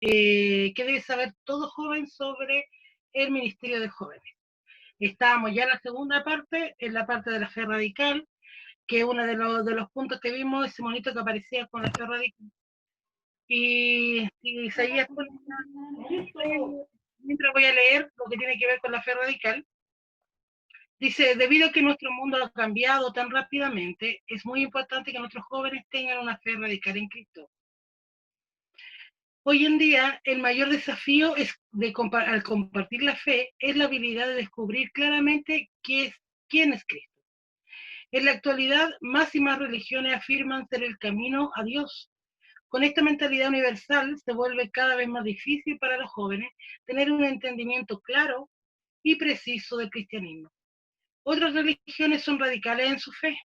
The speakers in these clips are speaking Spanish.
¿qué debe saber todo joven sobre el Ministerio de Jóvenes? Estábamos ya en la segunda parte, en la parte de la fe radical, que uno de los puntos que vimos, ese monito que aparecía con la fe radical. Y seguía mientras voy a leer lo que tiene que ver con la fe radical. Dice, debido a que nuestro mundo ha cambiado tan rápidamente, es muy importante que nuestros jóvenes tengan una fe radical en Cristo. Hoy en día, el mayor desafío es al compartir la fe es la habilidad de descubrir claramente quién es Cristo. En la actualidad, más y más religiones afirman ser el camino a Dios. Con esta mentalidad universal se vuelve cada vez más difícil para los jóvenes tener un entendimiento claro y preciso del cristianismo. Otras religiones son radicales en su fe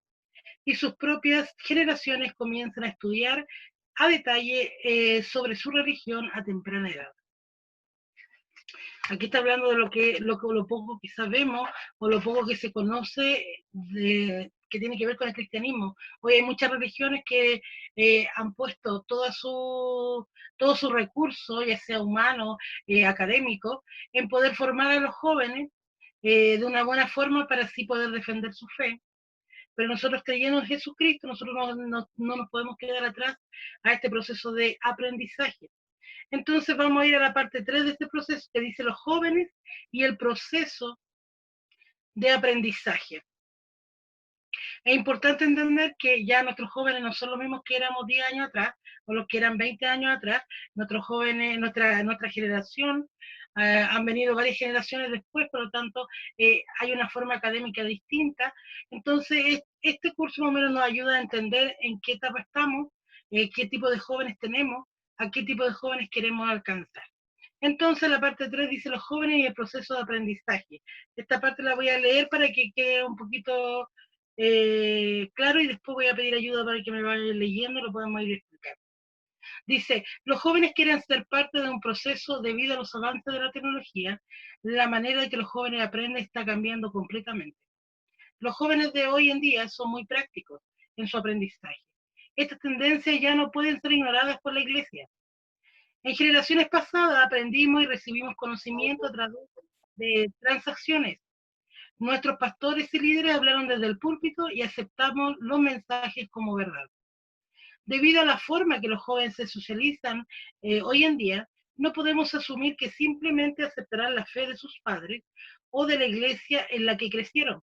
y sus propias generaciones comienzan a estudiar a detalle sobre su religión a temprana edad. Aquí está hablando de lo poco que sabemos o lo poco que se conoce que tiene que ver con el cristianismo. Hoy hay muchas religiones que han puesto todo su recurso, ya sea humano, académico, en poder formar a los jóvenes de una buena forma para así poder defender su fe. Pero nosotros creyendo en Jesucristo, nosotros no nos podemos quedar atrás a este proceso de aprendizaje. Entonces vamos a ir a la parte 3 de este proceso que dice los jóvenes y el proceso de aprendizaje. Es importante entender que ya nuestros jóvenes no son los mismos que éramos 10 años atrás o los que eran 20 años atrás. Nuestros jóvenes, nuestra generación, han venido varias generaciones después, por lo tanto hay una forma académica distinta. Entonces este curso más o menos nos ayuda a entender en qué etapa estamos, qué tipo de jóvenes tenemos, a qué tipo de jóvenes queremos alcanzar. Entonces la parte 3 dice los jóvenes y el proceso de aprendizaje. Esta parte la voy a leer para que quede un poquito claro y después voy a pedir ayuda para que me vayan leyendo y lo podamos ir explicando. Dice, los jóvenes quieren ser parte de un proceso debido a los avances de la tecnología. La manera en que los jóvenes aprenden está cambiando completamente. Los jóvenes de hoy en día son muy prácticos en su aprendizaje. Estas tendencias ya no pueden ser ignoradas por la iglesia. En generaciones pasadas aprendimos y recibimos conocimiento a través de transacciones. Nuestros pastores y líderes hablaron desde el púlpito y aceptamos los mensajes como verdad. Debido a la forma que los jóvenes se socializan hoy en día, no podemos asumir que simplemente aceptarán la fe de sus padres o de la iglesia en la que crecieron.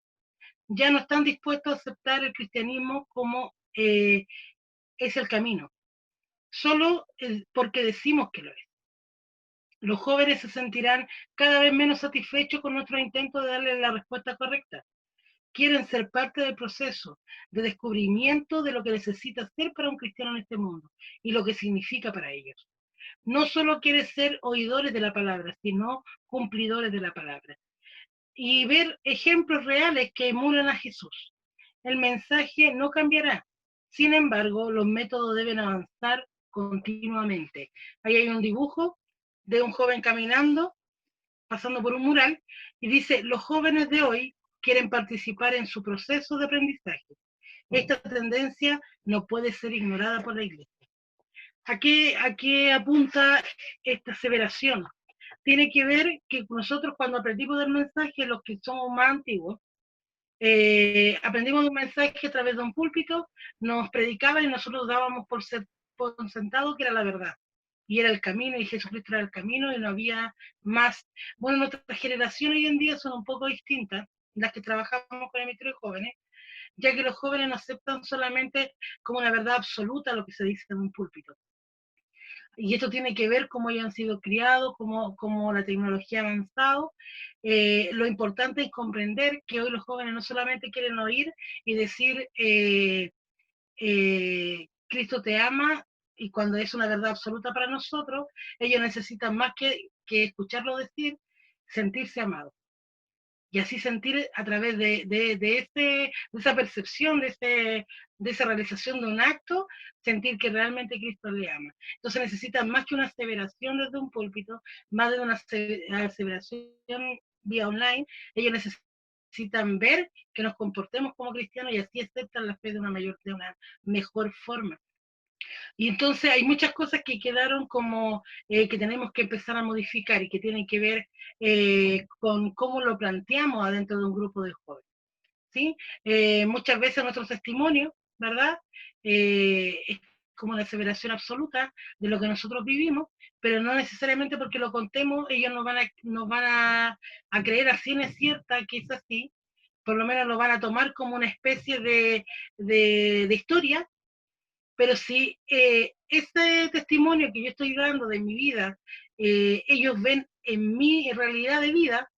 Ya no están dispuestos a aceptar el cristianismo como es el camino, solo porque decimos que lo es. Los jóvenes se sentirán cada vez menos satisfechos con nuestro intento de darle la respuesta correcta. Quieren ser parte del proceso de descubrimiento de lo que necesita ser para un cristiano en este mundo y lo que significa para ellos. No solo quieren ser oidores de la palabra, sino cumplidores de la palabra. Y ver ejemplos reales que emulan a Jesús. El mensaje no cambiará. Sin embargo, los métodos deben avanzar continuamente. Ahí hay un dibujo de un joven caminando, pasando por un mural, y dice, los jóvenes de hoy quieren participar en su proceso de aprendizaje. Esta tendencia no puede ser ignorada por la iglesia. ¿A qué apunta esta aseveración? Tiene que ver que nosotros cuando aprendimos del mensaje, los que somos más antiguos, aprendimos un mensaje a través de un púlpito, nos predicaban y nosotros dábamos por sentado que era la verdad. Y era el camino, y Jesucristo era el camino, y no había más. Bueno, nuestras generaciones hoy en día son un poco distintas, las que trabajamos con el Ministerio de Jóvenes, ya que los jóvenes no aceptan solamente como una verdad absoluta lo que se dice en un púlpito. Y esto tiene que ver cómo ellos han sido criados, cómo la tecnología ha avanzado. Lo importante es comprender que hoy los jóvenes no solamente quieren oír y decir Cristo te ama, y cuando es una verdad absoluta para nosotros, ellos necesitan más que escucharlo decir, sentirse amados. Y así sentir a través de esa percepción, de esa realización de un acto, sentir que realmente Cristo le ama. Entonces necesitan más que una aseveración desde un púlpito, más de una aseveración vía online, ellos necesitan ver que nos comportemos como cristianos y así aceptan la fe de una mejor forma. Y entonces hay muchas cosas que quedaron como que tenemos que empezar a modificar y que tienen que ver con cómo lo planteamos adentro de un grupo de jóvenes. ¿Sí? Muchas veces nuestro testimonio, ¿verdad? Es como una aseveración absoluta de lo que nosotros vivimos, pero no necesariamente porque lo contemos, ellos nos van a creer así, no es cierta que es así, por lo menos lo van a tomar como una especie de historia, pero si ese testimonio que yo estoy dando de mi vida, ellos ven en mi realidad de vida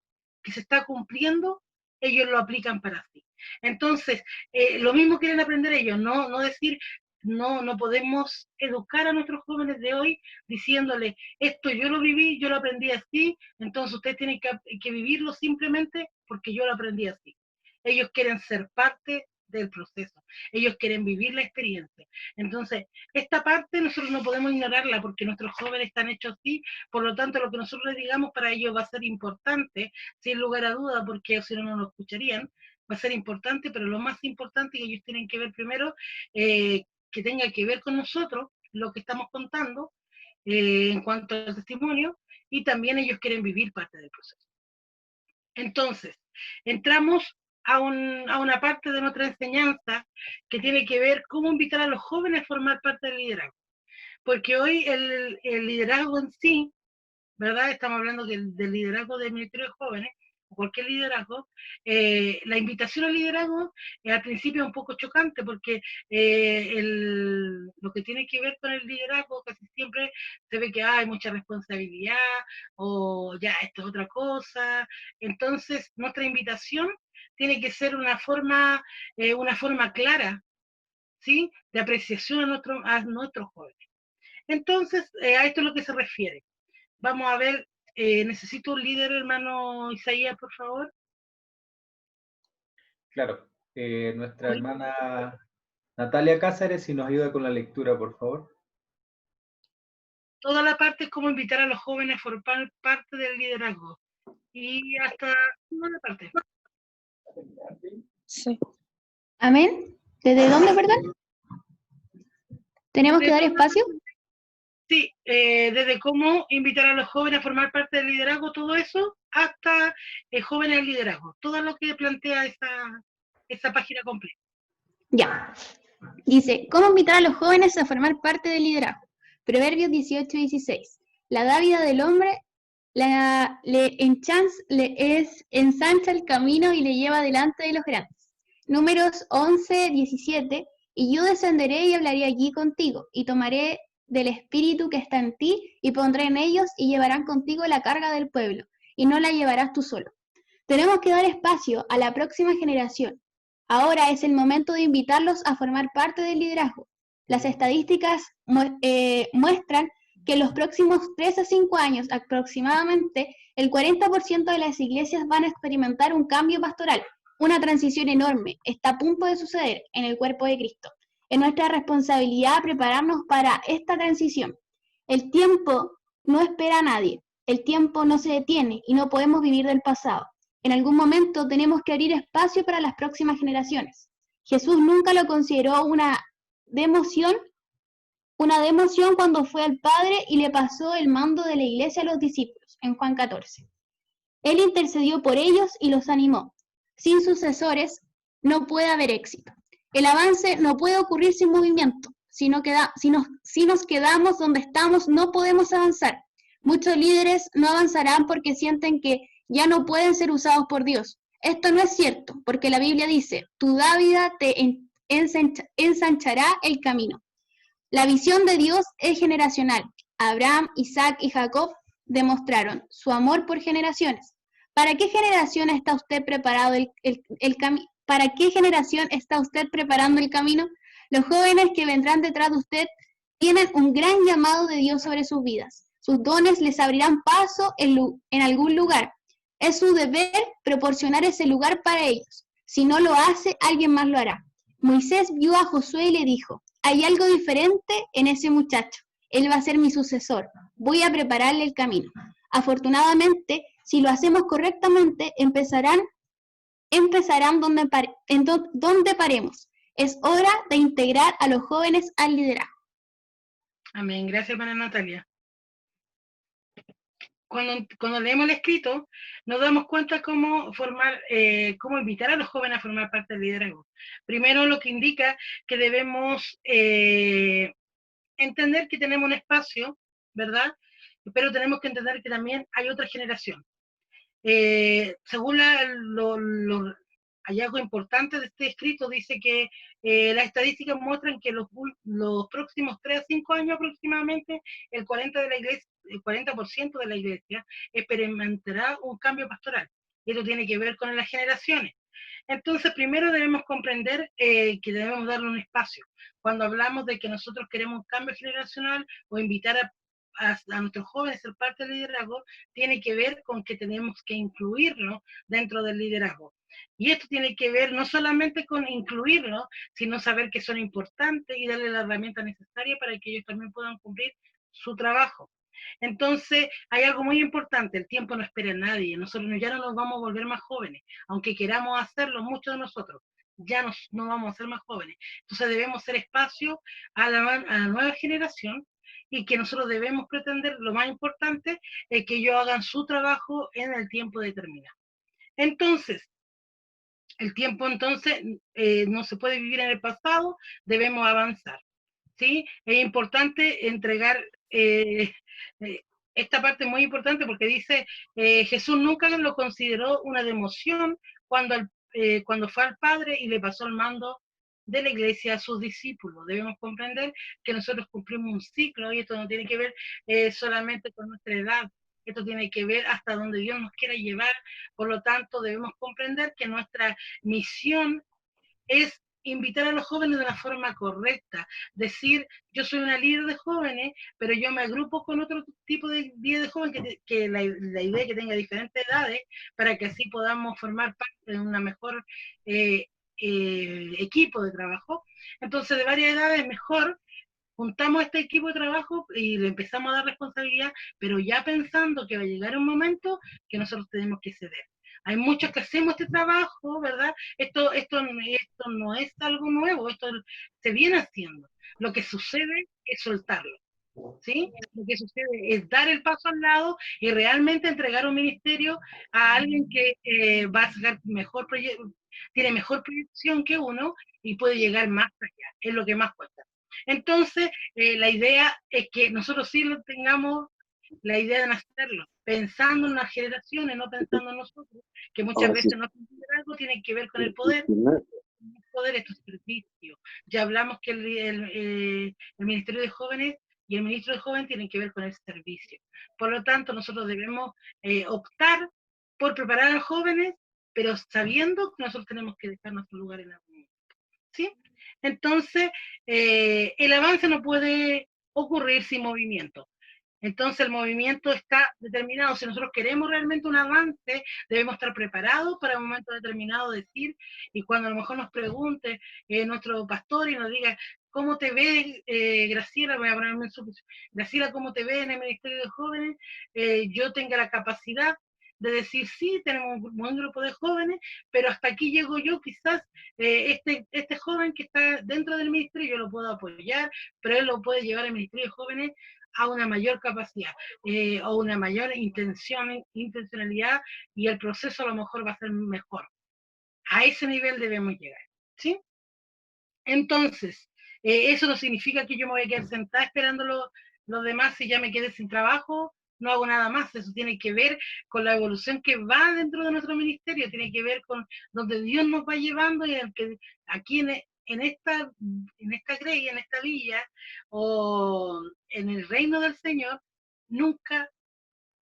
que se está cumpliendo, ellos lo aplican para sí. Entonces, lo mismo quieren aprender ellos, no decir, no podemos educar a nuestros jóvenes de hoy diciéndole, esto yo lo viví, yo lo aprendí así, entonces ustedes tienen que vivirlo simplemente porque yo lo aprendí así. Ellos quieren ser parte del proceso, ellos quieren vivir la experiencia. Entonces, esta parte nosotros no podemos ignorarla porque nuestros jóvenes están hechos así, por lo tanto, lo que nosotros les digamos para ellos va a ser importante, sin lugar a duda, porque si no, no nos escucharían, va a ser importante, pero lo más importante que ellos tienen que ver primero, que tenga que ver con nosotros, lo que estamos contando, en cuanto al testimonio, y también ellos quieren vivir parte del proceso. Entonces, entramos a una parte de nuestra enseñanza que tiene que ver cómo invitar a los jóvenes a formar parte del liderazgo. Porque hoy el liderazgo en sí, ¿verdad? Estamos hablando del liderazgo del Ministerio de Jóvenes, o cualquier liderazgo. La invitación al liderazgo al principio es un poco chocante porque lo que tiene que ver con el liderazgo casi siempre se ve que hay mucha responsabilidad o ya esto es otra cosa. Entonces, nuestra invitación tiene que ser una forma clara, ¿sí? De apreciación a nuestros jóvenes. Entonces, a esto es lo que se refiere. Vamos a ver, necesito un líder, hermano Isaías, por favor. Claro, nuestra hermana Natalia Cáceres, si nos ayuda con la lectura, por favor. Toda la parte es como invitar a los jóvenes a formar parte del liderazgo. Y hasta toda la parte. Sí. Amén. ¿Desde dónde, perdón? ¿Tenemos que dar espacio? Sí, desde cómo invitar a los jóvenes a formar parte del liderazgo, todo eso, hasta jóvenes al liderazgo. Todo lo que plantea esa página completa. Ya. Dice, ¿cómo invitar a los jóvenes a formar parte del liderazgo? Proverbios 18-16. La dávida del hombre ensancha el camino y le lleva delante de los grandes. Números 11-17. Y yo descenderé y hablaré allí contigo, y tomaré del espíritu que está en ti, y pondré en ellos, y llevarán contigo la carga del pueblo, y no la llevarás tú solo. Tenemos que dar espacio a la próxima generación. Ahora es el momento de invitarlos a formar parte del liderazgo. Las estadísticas muestran que en los próximos 3 a 5 años aproximadamente, el 40% de las iglesias van a experimentar un cambio pastoral. Una transición enorme está a punto de suceder en el cuerpo de Cristo. Es nuestra responsabilidad prepararnos para esta transición. El tiempo no espera a nadie. El tiempo no se detiene y no podemos vivir del pasado. En algún momento tenemos que abrir espacio para las próximas generaciones. Jesús nunca lo consideró una democión cuando fue al Padre y le pasó el mando de la iglesia a los discípulos, en Juan 14. Él intercedió por ellos y los animó. Sin sucesores no puede haber éxito. El avance no puede ocurrir sin movimiento. Si nos quedamos donde estamos, no podemos avanzar. Muchos líderes no avanzarán porque sienten que ya no pueden ser usados por Dios. Esto no es cierto, porque la Biblia dice, tu dávida te ensanchará el camino. La visión de Dios es generacional. Abraham, Isaac y Jacob demostraron su amor por generaciones. ¿Para qué generación está usted preparado ¿Para qué generación está usted preparando el camino? Los jóvenes que vendrán detrás de usted tienen un gran llamado de Dios sobre sus vidas. Sus dones les abrirán paso en algún lugar. Es su deber proporcionar ese lugar para ellos. Si no lo hace, alguien más lo hará. Moisés vio a Josué y le dijo, hay algo diferente en ese muchacho. Él va a ser mi sucesor. Voy a prepararle el camino. Afortunadamente, si lo hacemos correctamente, empezarán donde paremos. Es hora de integrar a los jóvenes al liderazgo. Amén. Gracias, hermana Natalia. Cuando leemos el escrito, nos damos cuenta cómo cómo invitar a los jóvenes a formar parte del liderazgo. Primero, lo que indica que debemos entender que tenemos un espacio, ¿verdad? Pero tenemos que entender que también hay otra generación. Según los hallazgos importantes de este escrito, dice que las estadísticas muestran que los próximos 3 a 5 años aproximadamente, el 40% de la iglesia experimentará un cambio pastoral. Y esto tiene que ver con las generaciones. Entonces, primero debemos comprender que debemos darle un espacio. Cuando hablamos de que nosotros queremos un cambio generacional o invitar a nuestros jóvenes a ser parte del liderazgo, tiene que ver con que tenemos que incluirlos dentro del liderazgo. Y esto tiene que ver no solamente con incluirlos, sino saber que son importantes y darle la herramienta necesaria para que ellos también puedan cumplir su trabajo. Entonces, hay algo muy importante, el tiempo no espera a nadie, nosotros ya no nos vamos a volver más jóvenes, aunque queramos hacerlo, muchos de nosotros, ya no vamos a ser más jóvenes. Entonces debemos hacer espacio a la nueva generación y que nosotros debemos pretender, lo más importante, es que ellos hagan su trabajo en el tiempo determinado. Entonces, el tiempo entonces no se puede vivir en el pasado, debemos avanzar. ¿Sí? Es importante entregar esta parte muy importante porque dice, Jesús nunca lo consideró una democión cuando fue al Padre y le pasó el mando de la iglesia a sus discípulos. Debemos comprender que nosotros cumplimos un ciclo y esto no tiene que ver solamente con nuestra edad, esto tiene que ver hasta donde Dios nos quiera llevar, por lo tanto debemos comprender que nuestra misión es invitar a los jóvenes de la forma correcta, decir, yo soy una líder de jóvenes, pero yo me agrupo con otro tipo de líder de jóvenes que la idea es que tenga diferentes edades, para que así podamos formar parte de una mejor equipo de trabajo. Entonces, de varias edades, mejor juntamos este equipo de trabajo y le empezamos a dar responsabilidad, pero ya pensando que va a llegar un momento que nosotros tenemos que ceder. Hay muchos que hacemos este trabajo, ¿verdad? Esto no es algo nuevo, esto se viene haciendo. Lo que sucede es soltarlo, ¿sí? Lo que sucede es dar el paso al lado y realmente entregar un ministerio a alguien que va a sacar tiene mejor proyección que uno y puede llegar más allá, es lo que más cuesta. Entonces, la idea es que nosotros sí lo tengamos la idea de hacerlo, pensando en las generaciones, no pensando en nosotros, que muchas veces no algo tiene que ver con el poder. El poder es tu servicio. Ya hablamos que el Ministerio de Jóvenes y el Ministro de Jóvenes tienen que ver con el servicio. Por lo tanto, nosotros debemos optar por preparar a los jóvenes, pero sabiendo que nosotros tenemos que dejar nuestro lugar en algún momento. ¿Sí? Entonces, el avance no puede ocurrir sin movimiento. Entonces el movimiento está determinado. Si nosotros queremos realmente un avance, debemos estar preparados para un momento determinado decir, y cuando a lo mejor nos pregunte nuestro pastor y nos diga, ¿cómo te ves, Graciela? Voy a ponerme en su... Graciela, ¿cómo te ves en el Ministerio de Jóvenes? Yo tenga la capacidad de decir, sí, tenemos un buen grupo de jóvenes, pero hasta aquí llego yo, quizás este joven que está dentro del ministerio, yo lo puedo apoyar, pero él lo puede llevar al Ministerio de Jóvenes a una mayor capacidad o una mayor intencionalidad y el proceso a lo mejor va a ser mejor. A ese nivel debemos llegar, ¿sí? Entonces, eso no significa que yo me voy a quedar sentada esperando los demás y ya me quede sin trabajo, no hago nada más. Eso tiene que ver con la evolución que va dentro de nuestro ministerio, tiene que ver con donde Dios nos va llevando y el que aquí en esta grey, en esta villa o en el reino del Señor, nunca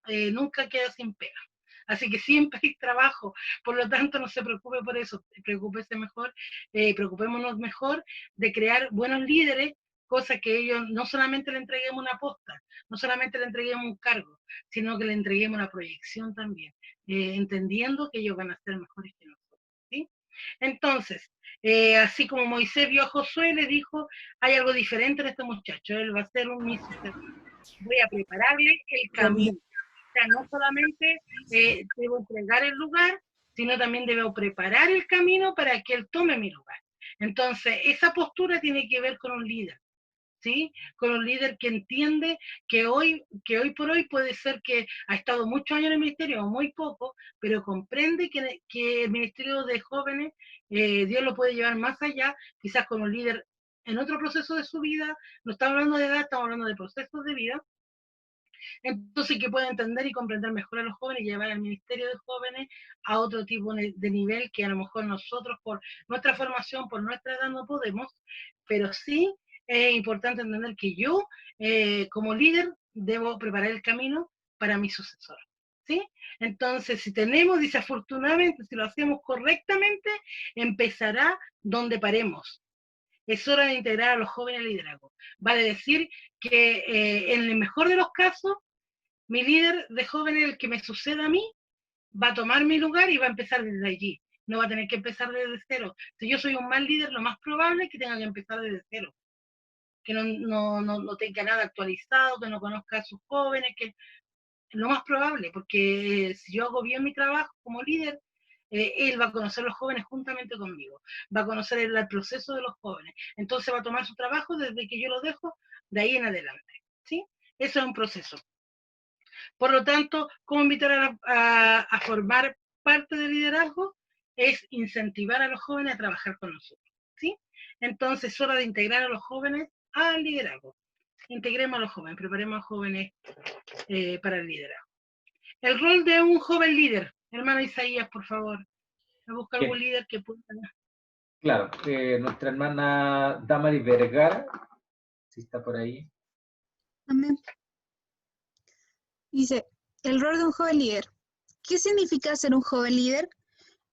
queda sin pega. Así que siempre hay trabajo, por lo tanto no se preocupe por eso, preocúpese mejor, preocupémonos mejor de crear buenos líderes, cosa que ellos no solamente le entreguemos una posta, no solamente le entreguemos un cargo, sino que le entreguemos una proyección también, entendiendo que ellos van a ser mejores que nosotros, ¿sí? Entonces, así como Moisés vio a Josué, le dijo, hay algo diferente en este muchacho, él va a ser un misionero, voy a prepararle el camino. O sea, no solamente debo entregar el lugar, sino también debo preparar el camino para que él tome mi lugar. Entonces, esa postura tiene que ver con un líder, ¿sí? Con un líder que entiende que hoy por hoy puede ser que ha estado muchos años en el ministerio o muy poco, pero comprende que el ministerio de jóvenes, Dios lo puede llevar más allá, quizás con un líder en otro proceso de su vida. No estamos hablando de edad, estamos hablando de procesos de vida. Entonces, que pueda entender y comprender mejor a los jóvenes y llevar al ministerio de jóvenes a otro tipo de nivel que a lo mejor nosotros, por nuestra formación, por nuestra edad, no podemos, pero sí es importante entender que yo, como líder, debo preparar el camino para mi sucesor. ¿Sí? Entonces, si tenemos, desafortunadamente, si lo hacemos correctamente, empezará donde paremos. Es hora de integrar a los jóvenes al liderazgo. Vale decir que en el mejor de los casos, mi líder de jóvenes, el que me suceda a mí, va a tomar mi lugar y va a empezar desde allí. No va a tener que empezar desde cero. Si yo soy un mal líder, lo más probable es que tenga que empezar desde cero. Que no tenga nada actualizado, que no conozca a sus jóvenes, que lo más probable, porque si yo hago bien mi trabajo como líder, él va a conocer a los jóvenes juntamente conmigo, va a conocer el proceso de los jóvenes, entonces va a tomar su trabajo desde que yo lo dejo de ahí en adelante, ¿sí? Eso es un proceso. Por lo tanto, ¿cómo invitar a formar parte del liderazgo? Es incentivar a los jóvenes a trabajar con nosotros, ¿sí? Entonces es hora de integrar a los jóvenes al liderazgo. Integremos a los jóvenes, preparemos a los jóvenes para el liderazgo. El rol de un joven líder. Hermano Isaías, por favor. ¿Me busca algún líder que pueda? Claro, nuestra hermana Damaris Vergara, si está por ahí. Amén. Dice, el rol de un joven líder. ¿Qué significa ser un joven líder?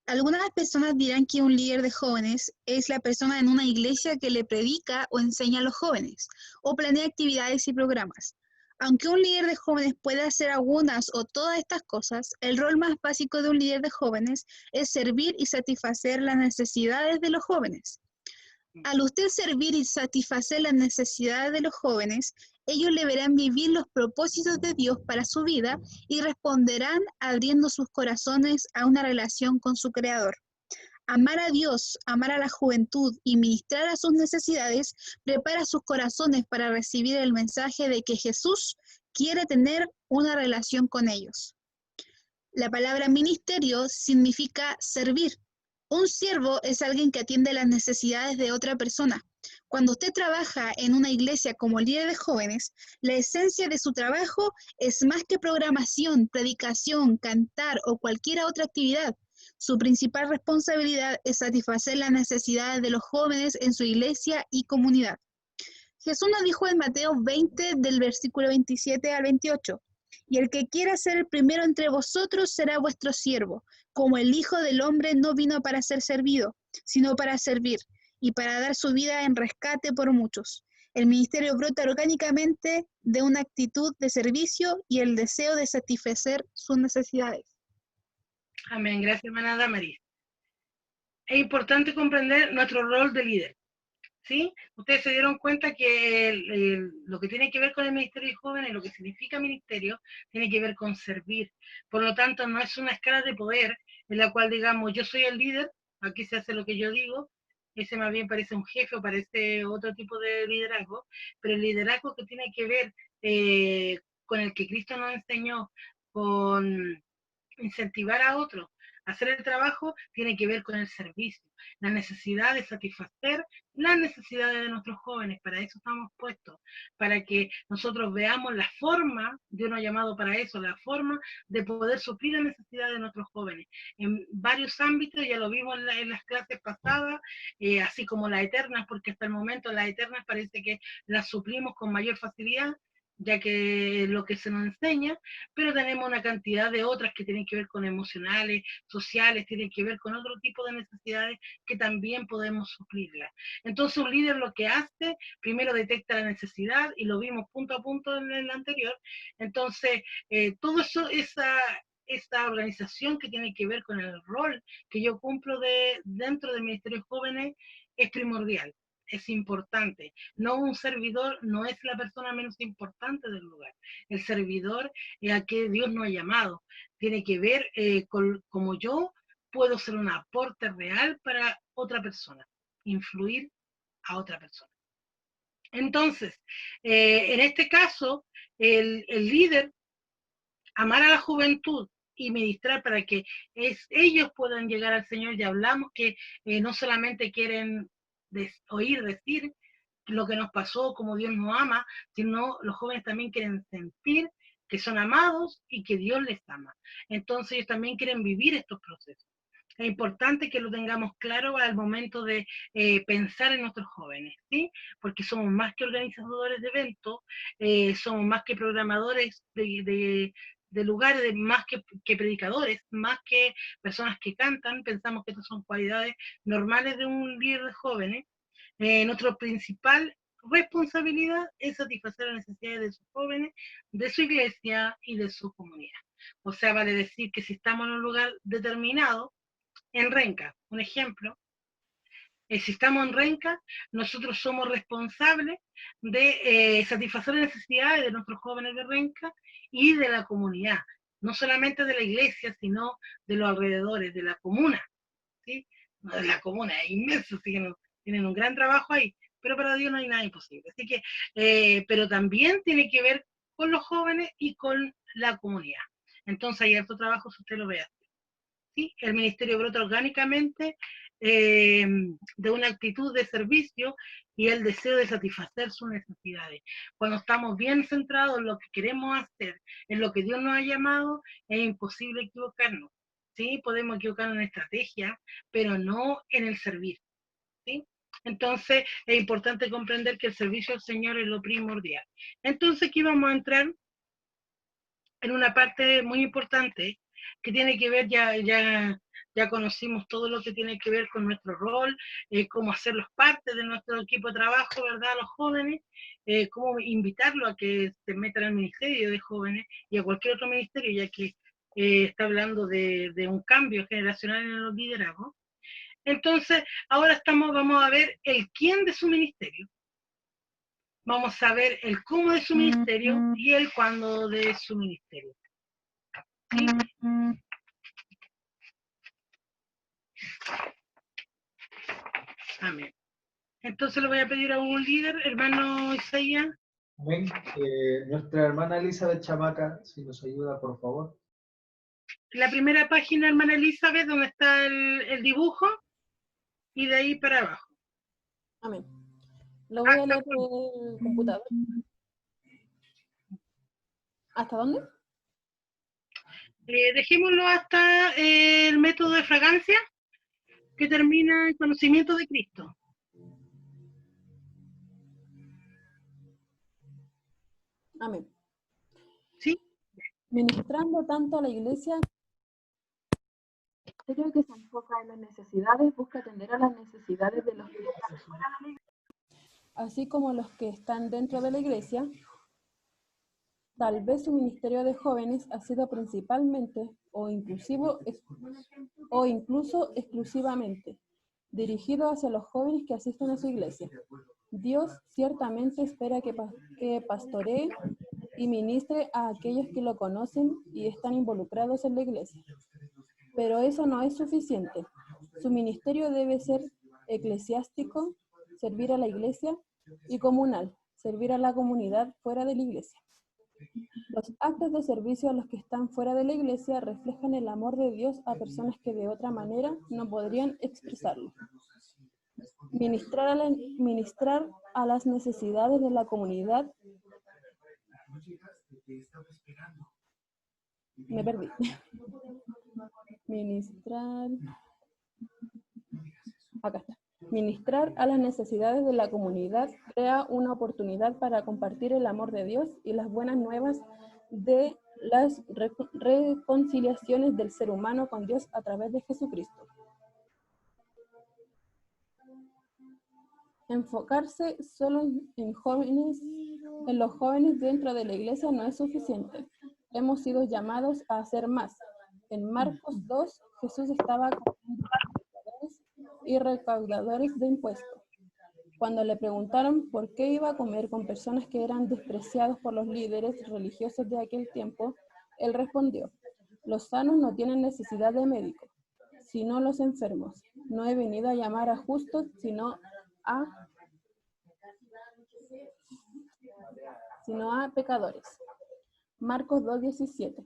Algunas personas dirán que un líder de jóvenes es la persona en una iglesia que le predica o enseña a los jóvenes, o planea actividades y programas. Aunque un líder de jóvenes puede hacer algunas o todas estas cosas, el rol más básico de un líder de jóvenes es servir y satisfacer las necesidades de los jóvenes. Al usted servir y satisfacer las necesidades de los jóvenes, ellos le verán vivir los propósitos de Dios para su vida y responderán abriendo sus corazones a una relación con su Creador. Amar a Dios, amar a la juventud y ministrar a sus necesidades prepara sus corazones para recibir el mensaje de que Jesús quiere tener una relación con ellos. La palabra ministerio significa servir. Un siervo es alguien que atiende las necesidades de otra persona. Cuando usted trabaja en una iglesia como líder de jóvenes, la esencia de su trabajo es más que programación, predicación, cantar o cualquier otra actividad. Su principal responsabilidad es satisfacer las necesidades de los jóvenes en su iglesia y comunidad. Jesús nos dijo en Mateo 20, del versículo 27 al 28, y el que quiera ser el primero entre vosotros será vuestro siervo, como el Hijo del Hombre no vino para ser servido, sino para servir, y para dar su vida en rescate por muchos. El ministerio brota orgánicamente de una actitud de servicio y el deseo de satisfacer sus necesidades. Amén. Gracias, hermana Damaris. Es importante comprender nuestro rol de líder. ¿Sí? Ustedes se dieron cuenta que lo que tiene que ver con el Ministerio de Jóvenes, lo que significa ministerio, tiene que ver con servir. Por lo tanto, no es una escala de poder en la cual digamos, yo soy el líder, aquí se hace lo que yo digo, ese más bien parece un jefe o parece otro tipo de liderazgo, pero el liderazgo que tiene que ver con el que Cristo nos enseñó, con incentivar a otros a hacer el trabajo, tiene que ver con el servicio, la necesidad de satisfacer las necesidades de nuestros jóvenes. Para eso estamos puestos, para que nosotros veamos la forma, Dios nos ha llamado para eso, la forma de poder suplir las necesidades de nuestros jóvenes en varios ámbitos. Ya lo vimos en las clases pasadas, así como las eternas, porque hasta el momento las eternas parece que las suplimos con mayor facilidad, ya que lo que se nos enseña, pero tenemos una cantidad de otras que tienen que ver con emocionales, sociales, tienen que ver con otro tipo de necesidades que también podemos suplirlas. Entonces un líder lo que hace, primero detecta la necesidad, y lo vimos punto a punto en el anterior. Entonces, todo eso, esta organización que tiene que ver con el rol que yo cumplo dentro del Ministerio de Jóvenes es primordial. Es importante. No un servidor no es la persona menos importante del lugar. El servidor es a que Dios nos ha llamado. Tiene que ver con cómo yo puedo ser un aporte real para otra persona, influir a otra persona. Entonces, en este caso, el líder, amar a la juventud y ministrar para que ellos puedan llegar al Señor. Ya hablamos que no solamente quieren oír decir lo que nos pasó, como Dios nos ama, sino los jóvenes también quieren sentir que son amados y que Dios les ama. Entonces ellos también quieren vivir estos procesos. Es importante que lo tengamos claro al momento de pensar en nuestros jóvenes, ¿sí? Porque somos más que organizadores de eventos, somos más que programadores de lugares, más que predicadores, más que personas que cantan. Pensamos que estas son cualidades normales de un líder de jóvenes. Nuestra principal responsabilidad es satisfacer las necesidades de sus jóvenes, de su iglesia y de su comunidad. O sea, vale decir que si estamos en un lugar determinado, en Renca, un ejemplo, si estamos en Renca, nosotros somos responsables de satisfacer las necesidades de nuestros jóvenes de Renca y de la comunidad, no solamente de la iglesia, sino de los alrededores, de la comuna, ¿sí? No, de la comuna, es inmenso, así que tienen un gran trabajo ahí, pero para Dios no hay nada imposible. Así que, pero también tiene que ver con los jóvenes y con la comunidad. Entonces hay harto trabajo si usted lo ve así. ¿Sí? El ministerio brota orgánicamente de una actitud de servicio y el deseo de satisfacer sus necesidades. Cuando estamos bien centrados en lo que queremos hacer, en lo que Dios nos ha llamado, es imposible equivocarnos. ¿Sí? Podemos equivocarnos en estrategia, pero no en el servicio. ¿Sí? Entonces es importante comprender que el servicio al Señor es lo primordial. Entonces aquí vamos a entrar en una parte muy importante que tiene que ver, ya conocimos todo lo que tiene que ver con nuestro rol, cómo hacerlos parte de nuestro equipo de trabajo, ¿verdad? A los jóvenes, cómo invitarlos a que se metan al ministerio de jóvenes y a cualquier otro ministerio, ya que está hablando de un cambio generacional en los liderazgos. Entonces, ahora vamos a ver el quién de su ministerio. Vamos a ver el cómo de su ministerio y el cuándo de su ministerio. ¿Sí? Amén. Entonces le voy a pedir a un líder, hermano Isaías. Amén. Nuestra hermana Elizabeth Chamaca, si nos ayuda, por favor. La primera página, hermana Elizabeth, donde está el dibujo, y de ahí para abajo. Amén. Lo voy a leer del computador. ¿Hasta dónde? Dejémoslo hasta el método de fragancia, que termina el conocimiento de Cristo. Amén. ¿Sí? Ministrando tanto a la iglesia, creo que se enfoca en las necesidades, busca atender a las necesidades de los que están fuera de la iglesia, así como los que están dentro de la iglesia. Tal vez su ministerio de jóvenes ha sido principalmente o incluso exclusivamente dirigido hacia los jóvenes que asisten a su iglesia. Dios ciertamente espera que pastoree y ministre a aquellos que lo conocen y están involucrados en la iglesia. Pero eso no es suficiente. Su ministerio debe ser eclesiástico, servir a la iglesia, y comunal, servir a la comunidad fuera de la iglesia. Los actos de servicio a los que están fuera de la iglesia reflejan el amor de Dios a personas que de otra manera no podrían expresarlo. Ministrar a las necesidades de la comunidad. Me perdí. Acá está. Ministrar a las necesidades de la comunidad crea una oportunidad para compartir el amor de Dios y las buenas nuevas de las reconciliaciones del ser humano con Dios a través de Jesucristo. Enfocarse solo en los jóvenes dentro de la iglesia no es suficiente. Hemos sido llamados a hacer más. En Marcos 2, Jesús estaba con y recaudadores de impuestos. Cuando le preguntaron por qué iba a comer con personas que eran despreciados por los líderes religiosos de aquel tiempo, él respondió: los sanos no tienen necesidad de médico, sino los enfermos. No he venido a llamar a justos, sino a sino a pecadores. Marcos 2:17.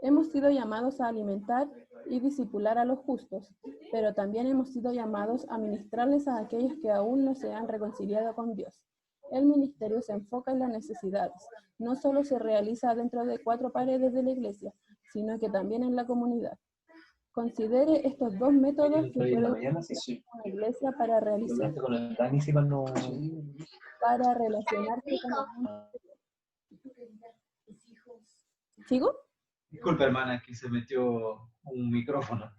Hemos sido llamados a alimentar y discipular a los justos, pero también hemos sido llamados a ministrarles a aquellos que aún no se han reconciliado con Dios. El ministerio se enfoca en las necesidades, no solo se realiza dentro de 4 paredes de la iglesia, sino que también en la comunidad. Considere estos 2 métodos que puede utilizar una iglesia para relacionarse con el mundo. ¿Sigo? Disculpa, hermana, que se metió un micrófono.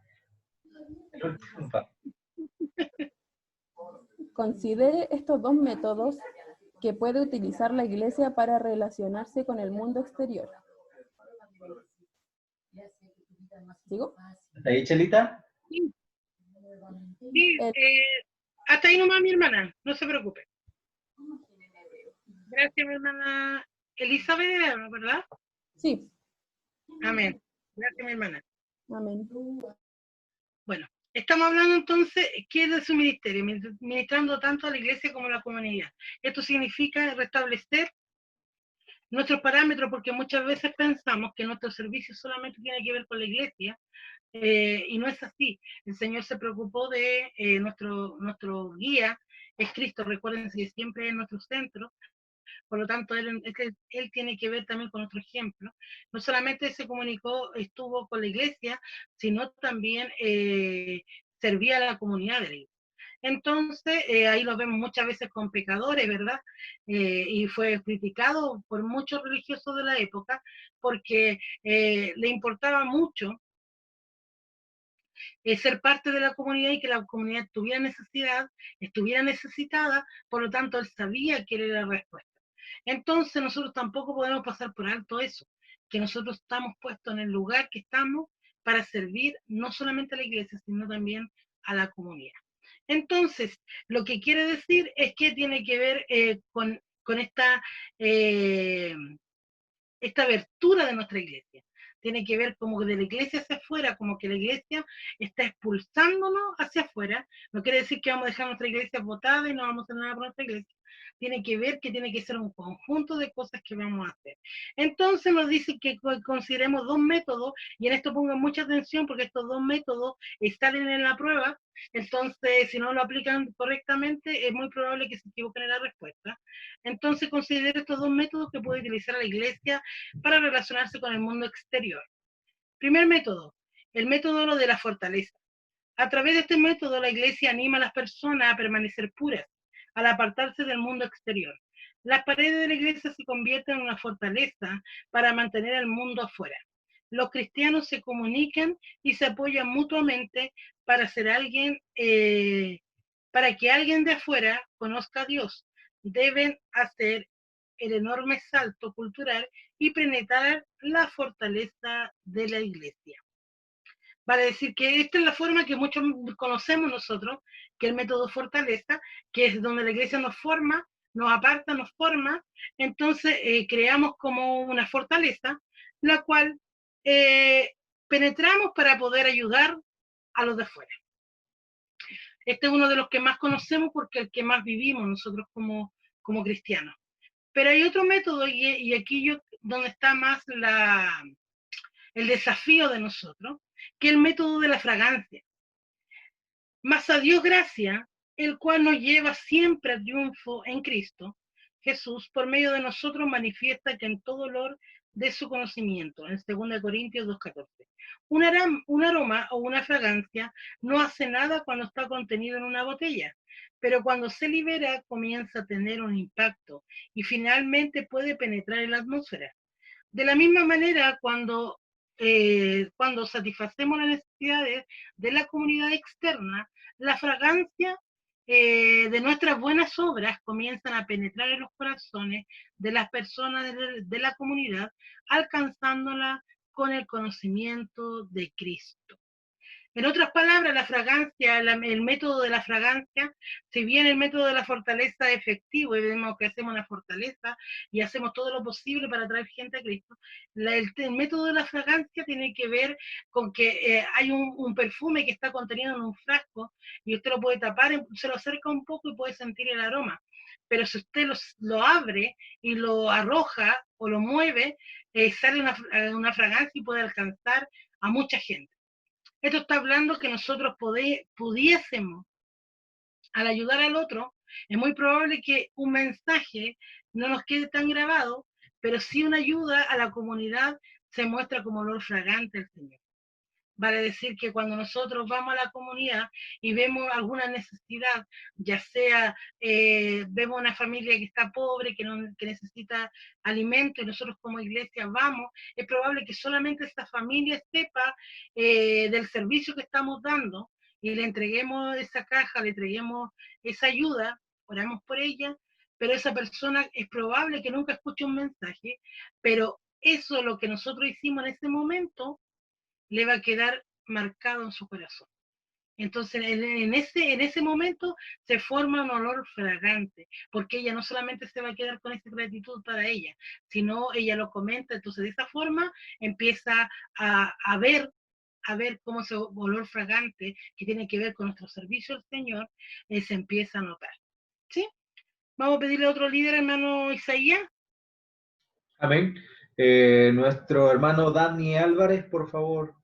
Considere estos 2 métodos que puede utilizar la iglesia para relacionarse con el mundo exterior. ¿Sigo? ¿Está ahí, Chelita? Sí, hasta ahí nomás mi hermana, no se preocupe. Gracias, mi hermana Elizabeth, ¿verdad? Sí. Amén. Gracias, mi hermana. Amén. Bueno, estamos hablando entonces, ¿qué es de su ministerio? Ministrando tanto a la iglesia como a la comunidad. Esto significa restablecer nuestros parámetros, porque muchas veces pensamos que nuestro servicio solamente tiene que ver con la iglesia, y no es así. El Señor se preocupó de nuestro guía, es Cristo, recuerden que siempre es nuestro centro. Por lo tanto, él tiene que ver también con nuestro ejemplo. No solamente se comunicó, estuvo con la iglesia, sino también servía a la comunidad de la iglesia. Entonces, ahí lo vemos muchas veces con pecadores, ¿verdad? Y fue criticado por muchos religiosos de la época porque le importaba mucho ser parte de la comunidad y que la comunidad estuviera necesitada, por lo tanto, él sabía que era la respuesta. Entonces nosotros tampoco podemos pasar por alto eso, que nosotros estamos puestos en el lugar que estamos para servir no solamente a la iglesia, sino también a la comunidad. Entonces, lo que quiere decir es que tiene que ver con esta abertura de nuestra iglesia. Tiene que ver como de la iglesia hacia afuera, como que la iglesia está expulsándonos hacia afuera. No quiere decir que vamos a dejar nuestra iglesia botada y no vamos a hacer nada por nuestra iglesia. Tiene que ver que tiene que ser un conjunto de cosas que vamos a hacer. Entonces nos dice que consideremos 2 métodos, y en esto pongan mucha atención porque estos 2 métodos salen en la prueba. Entonces, si no lo aplican correctamente, es muy probable que se equivoquen en la respuesta. Entonces, considere estos 2 métodos que puede utilizar la iglesia para relacionarse con el mundo exterior. Primer método, el método de la fortaleza. A través de este método, la iglesia anima a las personas a permanecer puras, al apartarse del mundo exterior. Las paredes de la iglesia se convierten en una fortaleza para mantener el mundo afuera. Los cristianos se comunican y se apoyan mutuamente para para que alguien de afuera conozca a Dios. Deben hacer el enorme salto cultural y penetrar la fortaleza de la iglesia. Vale decir que esta es la forma que muchos conocemos nosotros, que el método fortaleza, que es donde la iglesia nos forma, nos aparta, nos forma, entonces creamos como una fortaleza, la cual penetramos para poder ayudar a los de afuera. Este es uno de los que más conocemos porque es el que más vivimos nosotros como cristianos. Pero hay otro método, y aquí donde está más el desafío de nosotros, que es el método de la fragancia. Mas a Dios gracia, el cual nos lleva siempre al triunfo en Cristo Jesús, por medio de nosotros manifiesta que en todo olor de su conocimiento, en 2 Corintios 2:14. Un aroma o una fragancia no hace nada cuando está contenido en una botella, pero cuando se libera comienza a tener un impacto y finalmente puede penetrar en la atmósfera. De la misma manera, cuando satisfacemos las necesidades de la comunidad externa, la fragancia de nuestras buenas obras comienzan a penetrar en los corazones de las personas de la comunidad, alcanzándola con el conocimiento de Cristo. En otras palabras, la fragancia, el método de la fragancia, si bien el método de la fortaleza es efectivo y vemos que hacemos una fortaleza y hacemos todo lo posible para traer gente a Cristo, el método de la fragancia tiene que ver con que hay un perfume que está contenido en un frasco y usted lo puede tapar, se lo acerca un poco y puede sentir el aroma. Pero si usted lo abre y lo arroja o lo mueve, sale una fragancia y puede alcanzar a mucha gente. Esto está hablando que nosotros pudiésemos, al ayudar al otro, es muy probable que un mensaje no nos quede tan grabado, pero sí una ayuda a la comunidad se muestra como olor fragante al Señor. Vale decir que cuando nosotros vamos a la comunidad y vemos alguna necesidad, ya sea vemos una familia que está pobre, que necesita alimento, y nosotros como iglesia vamos, es probable que solamente esta familia sepa del servicio que estamos dando y le entreguemos esa caja, le entreguemos esa ayuda, oramos por ella, pero esa persona es probable que nunca escuche un mensaje, pero eso es lo que nosotros hicimos en ese momento, le va a quedar marcado en su corazón. Entonces, en ese momento se forma un olor fragante, porque ella no solamente se va a quedar con esa gratitud para ella, sino ella lo comenta. Entonces, de esa forma empieza a ver cómo ese olor fragante que tiene que ver con nuestro servicio al Señor se empieza a notar. ¿Sí? Vamos a pedirle a otro líder, hermano Isaías. Amén. Nuestro hermano Dani Álvarez, por favor.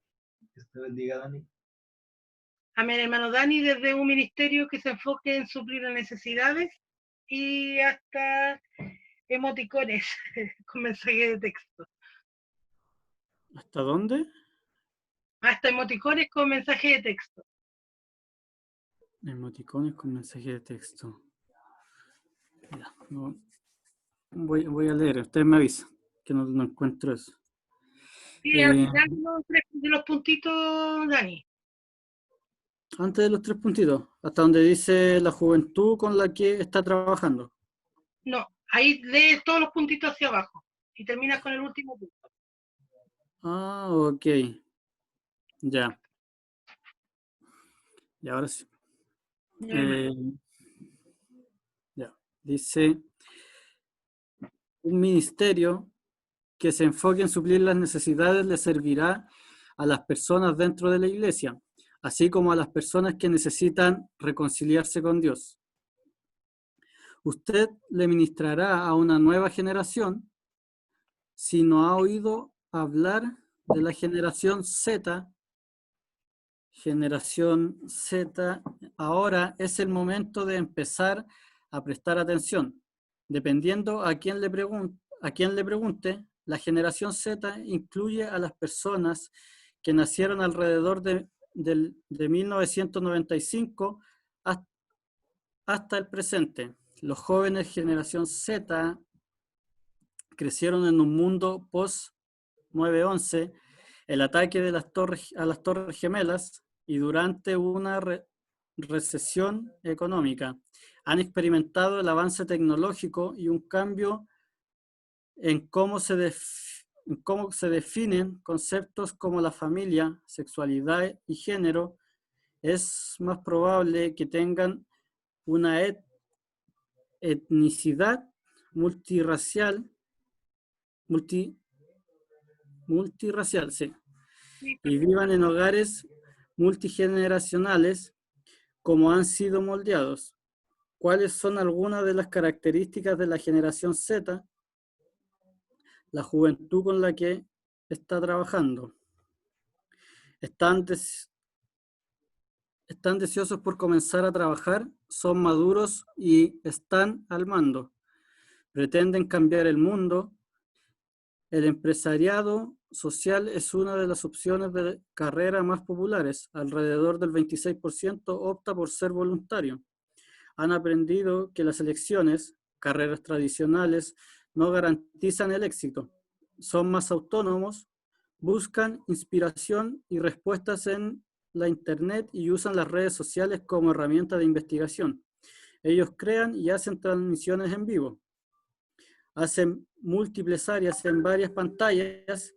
Que te bendiga, Dani. Amén, hermano Dani, desde un ministerio que se enfoque en suplir las necesidades y hasta emoticones con mensaje de texto. ¿Hasta dónde? Hasta emoticones con mensaje de texto. Emoticones con mensaje de texto. Ya, no, voy a leer, usted me avisa que no encuentro eso. Sí, al final de los puntitos, Dani. Antes de los 3 puntitos, hasta donde dice la juventud con la que está trabajando. No, ahí lees todos los puntitos hacia abajo y terminas con el último punto. Ah, ok. Ya. Y ahora sí. Ya. Dice, un ministerio que se enfoque en suplir las necesidades le servirá a las personas dentro de la iglesia, así como a las personas que necesitan reconciliarse con Dios. Usted le ministrará a una nueva generación si no ha oído hablar de la generación Z. Generación Z, ahora es el momento de empezar a prestar atención. Dependiendo a quién le pregunte, la generación Z incluye a las personas que nacieron alrededor de 1995 hasta el presente. Los jóvenes generación Z crecieron en un mundo post-9/11, el ataque de a las Torres Gemelas y durante una recesión económica. Han experimentado el avance tecnológico y un cambio en cómo se definen conceptos como la familia, sexualidad y género. Es más probable que tengan una etnicidad multirracial, sí, y vivan en hogares multigeneracionales como han sido moldeados. ¿Cuáles son algunas de las características de la generación Z? La juventud con la que está trabajando. Están deseosos por comenzar a trabajar, son maduros y están al mando. Pretenden cambiar el mundo. El empresariado social es una de las opciones de carrera más populares. Alrededor del 26% opta por ser voluntario. Han aprendido que las elecciones, carreras tradicionales, no garantizan el éxito. Son más autónomos, buscan inspiración y respuestas en la internet y usan las redes sociales como herramienta de investigación. Ellos crean y hacen transmisiones en vivo. Hacen múltiples áreas en varias pantallas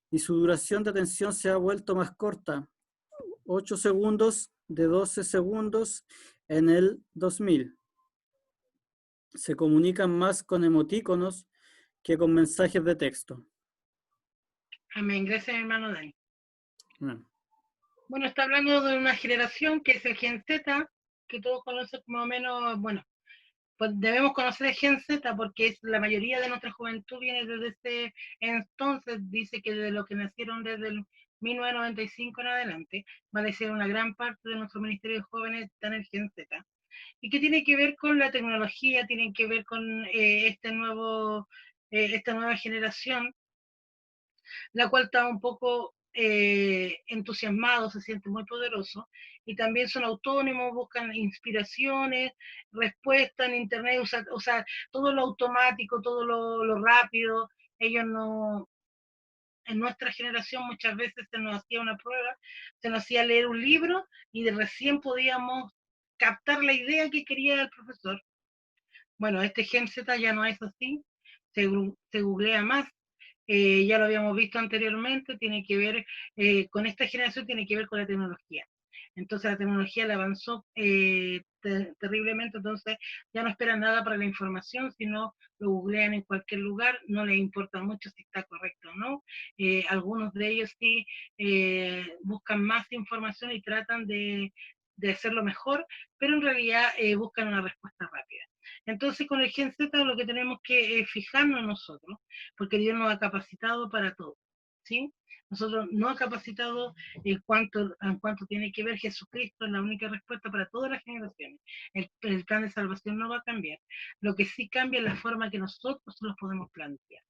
y su duración de atención se ha vuelto más corta. 8 segundos de 12 segundos en el 2000. Se comunican más con emotíconos que con mensajes de texto. Amén. Gracias, hermano Dani. Bueno, Bueno, está hablando de una generación que es el Gen Z, que todos conocen más o menos, bueno, pues debemos conocer el Gen Z porque es la mayoría de nuestra juventud viene desde ese entonces, dice que de los que nacieron desde el 1995 en adelante, va a decir una gran parte de nuestro Ministerio de Jóvenes está en el Gen Z. Y que tiene que ver con la tecnología, tiene que ver con esta nueva generación, la cual está un poco entusiasmado, se siente muy poderoso, y también son autónomos, buscan inspiraciones, respuestas en internet, o sea, todo lo automático, todo lo rápido. Ellos no, en nuestra generación muchas veces se nos hacía una prueba, se nos hacía leer un libro y de recién podíamos captar la idea que quería el profesor. Bueno, este Gen Z ya no es así, se googlea más, ya lo habíamos visto anteriormente, tiene que ver con esta generación, tiene que ver con la tecnología. Entonces la tecnología le avanzó terriblemente, entonces ya no esperan nada para la información, sino lo googlean en cualquier lugar, no les importa mucho si está correcto o no. Algunos de ellos sí buscan más información y tratan de hacerlo mejor, pero en realidad buscan una respuesta rápida. Entonces con el Gen Z lo que tenemos que fijarnos nosotros, porque Dios nos ha capacitado para todo, ¿sí? Nosotros nos ha capacitado en cuanto tiene que ver Jesucristo, es la única respuesta para todas las generaciones. El plan de salvación no va a cambiar. Lo que sí cambia es la forma que nosotros los podemos plantear.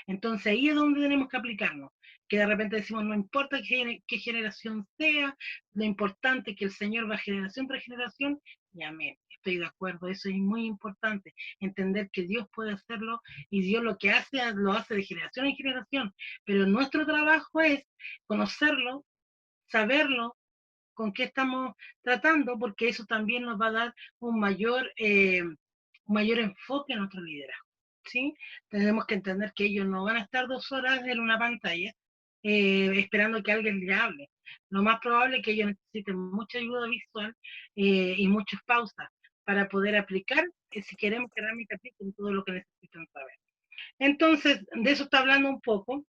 Entonces ahí es donde tenemos que aplicarnos, que de repente decimos, no importa qué generación sea, lo importante es que el Señor va generación tras generación, y amén, estoy de acuerdo, eso es muy importante, entender que Dios puede hacerlo, y Dios lo que hace, lo hace de generación en generación, pero nuestro trabajo es conocerlo, saberlo, con qué estamos tratando, porque eso también nos va a dar un mayor enfoque en nuestro liderazgo, ¿sí? Tenemos que entender que ellos no van a estar 2 horas en una pantalla esperando que alguien les hable. Lo más probable es que ellos necesiten mucha ayuda visual y muchas pausas para poder aplicar, si queremos que realmente apliquen todo lo que necesitan saber. Entonces, de eso está hablando un poco,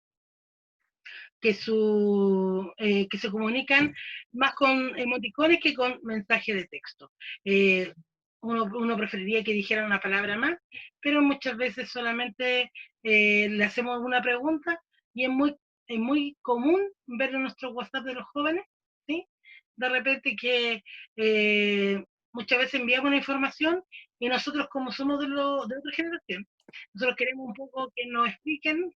que se comunican más con emoticones que con mensajes de texto. Uno preferiría que dijeran una palabra más, pero muchas veces solamente le hacemos una pregunta y es muy común ver en nuestro WhatsApp de los jóvenes, ¿sí? De repente que muchas veces enviamos una información y nosotros, como somos de otra generación, nosotros queremos un poco que nos expliquen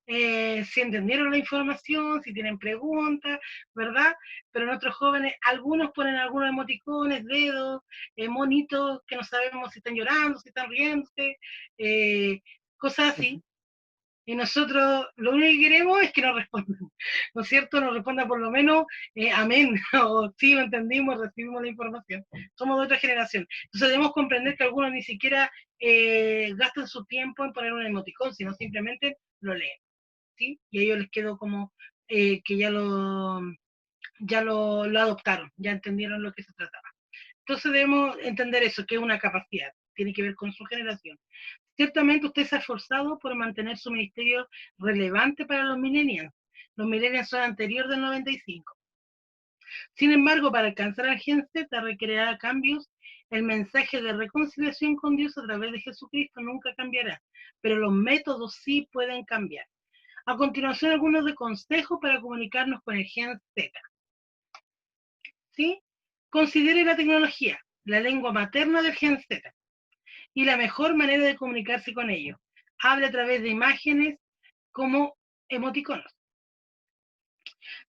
si entendieron la información, si tienen preguntas, ¿verdad? Pero nuestros jóvenes, algunos ponen algunos emoticones, dedos, monitos, que no sabemos si están llorando, si están riéndose, cosas así. Y nosotros lo único que queremos es que nos respondan, ¿no es cierto? Nos respondan por lo menos amén, o sí, lo entendimos, recibimos la información. Somos de otra generación. Entonces debemos comprender que algunos ni siquiera gastan su tiempo en poner un emoticón, sino simplemente lo leen. ¿Sí? Y a ellos les quedó como que lo adoptaron, ya entendieron lo que se trataba. Entonces debemos entender eso, que es una capacidad, tiene que ver con su generación. Ciertamente usted se ha esforzado por mantener su ministerio relevante para los millennials. Los millennials son anteriores del 95. Sin embargo, para alcanzar al Gen Z requerirá cambios. El mensaje de reconciliación con Dios a través de Jesucristo nunca cambiará, pero los métodos sí pueden cambiar. A continuación, algunos de consejos para comunicarnos con el Gen Z. ¿Sí? Considere la tecnología, la lengua materna del Gen Z, y la mejor manera de comunicarse con ellos. Hable a través de imágenes como emoticonos,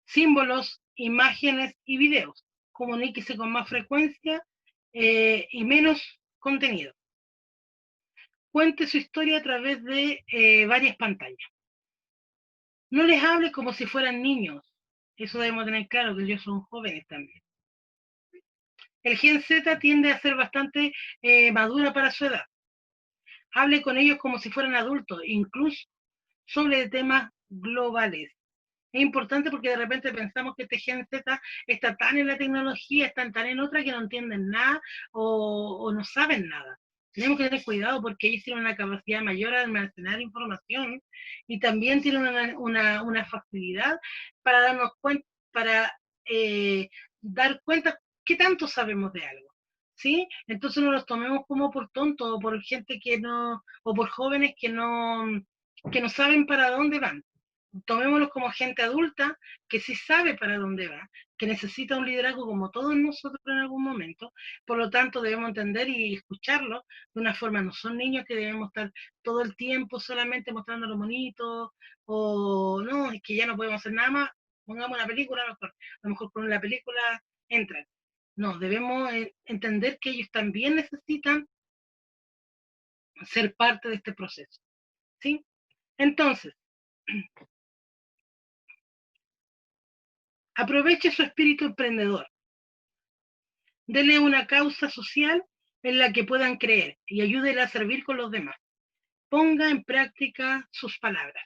símbolos, imágenes y videos. Comuníquese con más frecuencia y menos contenido. Cuente su historia a través de varias pantallas. No les hable como si fueran niños. Eso debemos tener claro, que ellos son jóvenes también. El Gen Z tiende a ser bastante madura para su edad. Hable con ellos como si fueran adultos, incluso sobre temas globales. Es importante porque de repente pensamos que este Gen Z está tan en la tecnología, están tan en otra que no entienden nada o no saben nada. Tenemos que tener cuidado porque ellos tienen una capacidad mayor de almacenar información y también tienen una facilidad para darnos cuenta, para dar cuenta qué tanto sabemos de algo. ¿Sí? Entonces no los tomemos como por tontos o por gente que no, o por jóvenes que no saben para dónde van. Tomémoslos como gente adulta que sí sabe para dónde va, que necesita un liderazgo como todos nosotros en algún momento, por lo tanto debemos entender y escucharlo de una forma, no son niños que debemos estar todo el tiempo solamente mostrando los monitos, o no, es que ya no podemos hacer nada más, pongamos una película, a lo mejor con la película entran. No, debemos entender que ellos también necesitan ser parte de este proceso, ¿sí? Entonces, aproveche su espíritu emprendedor. Dele una causa social en la que puedan creer y ayúdele a servir con los demás. Ponga en práctica sus palabras.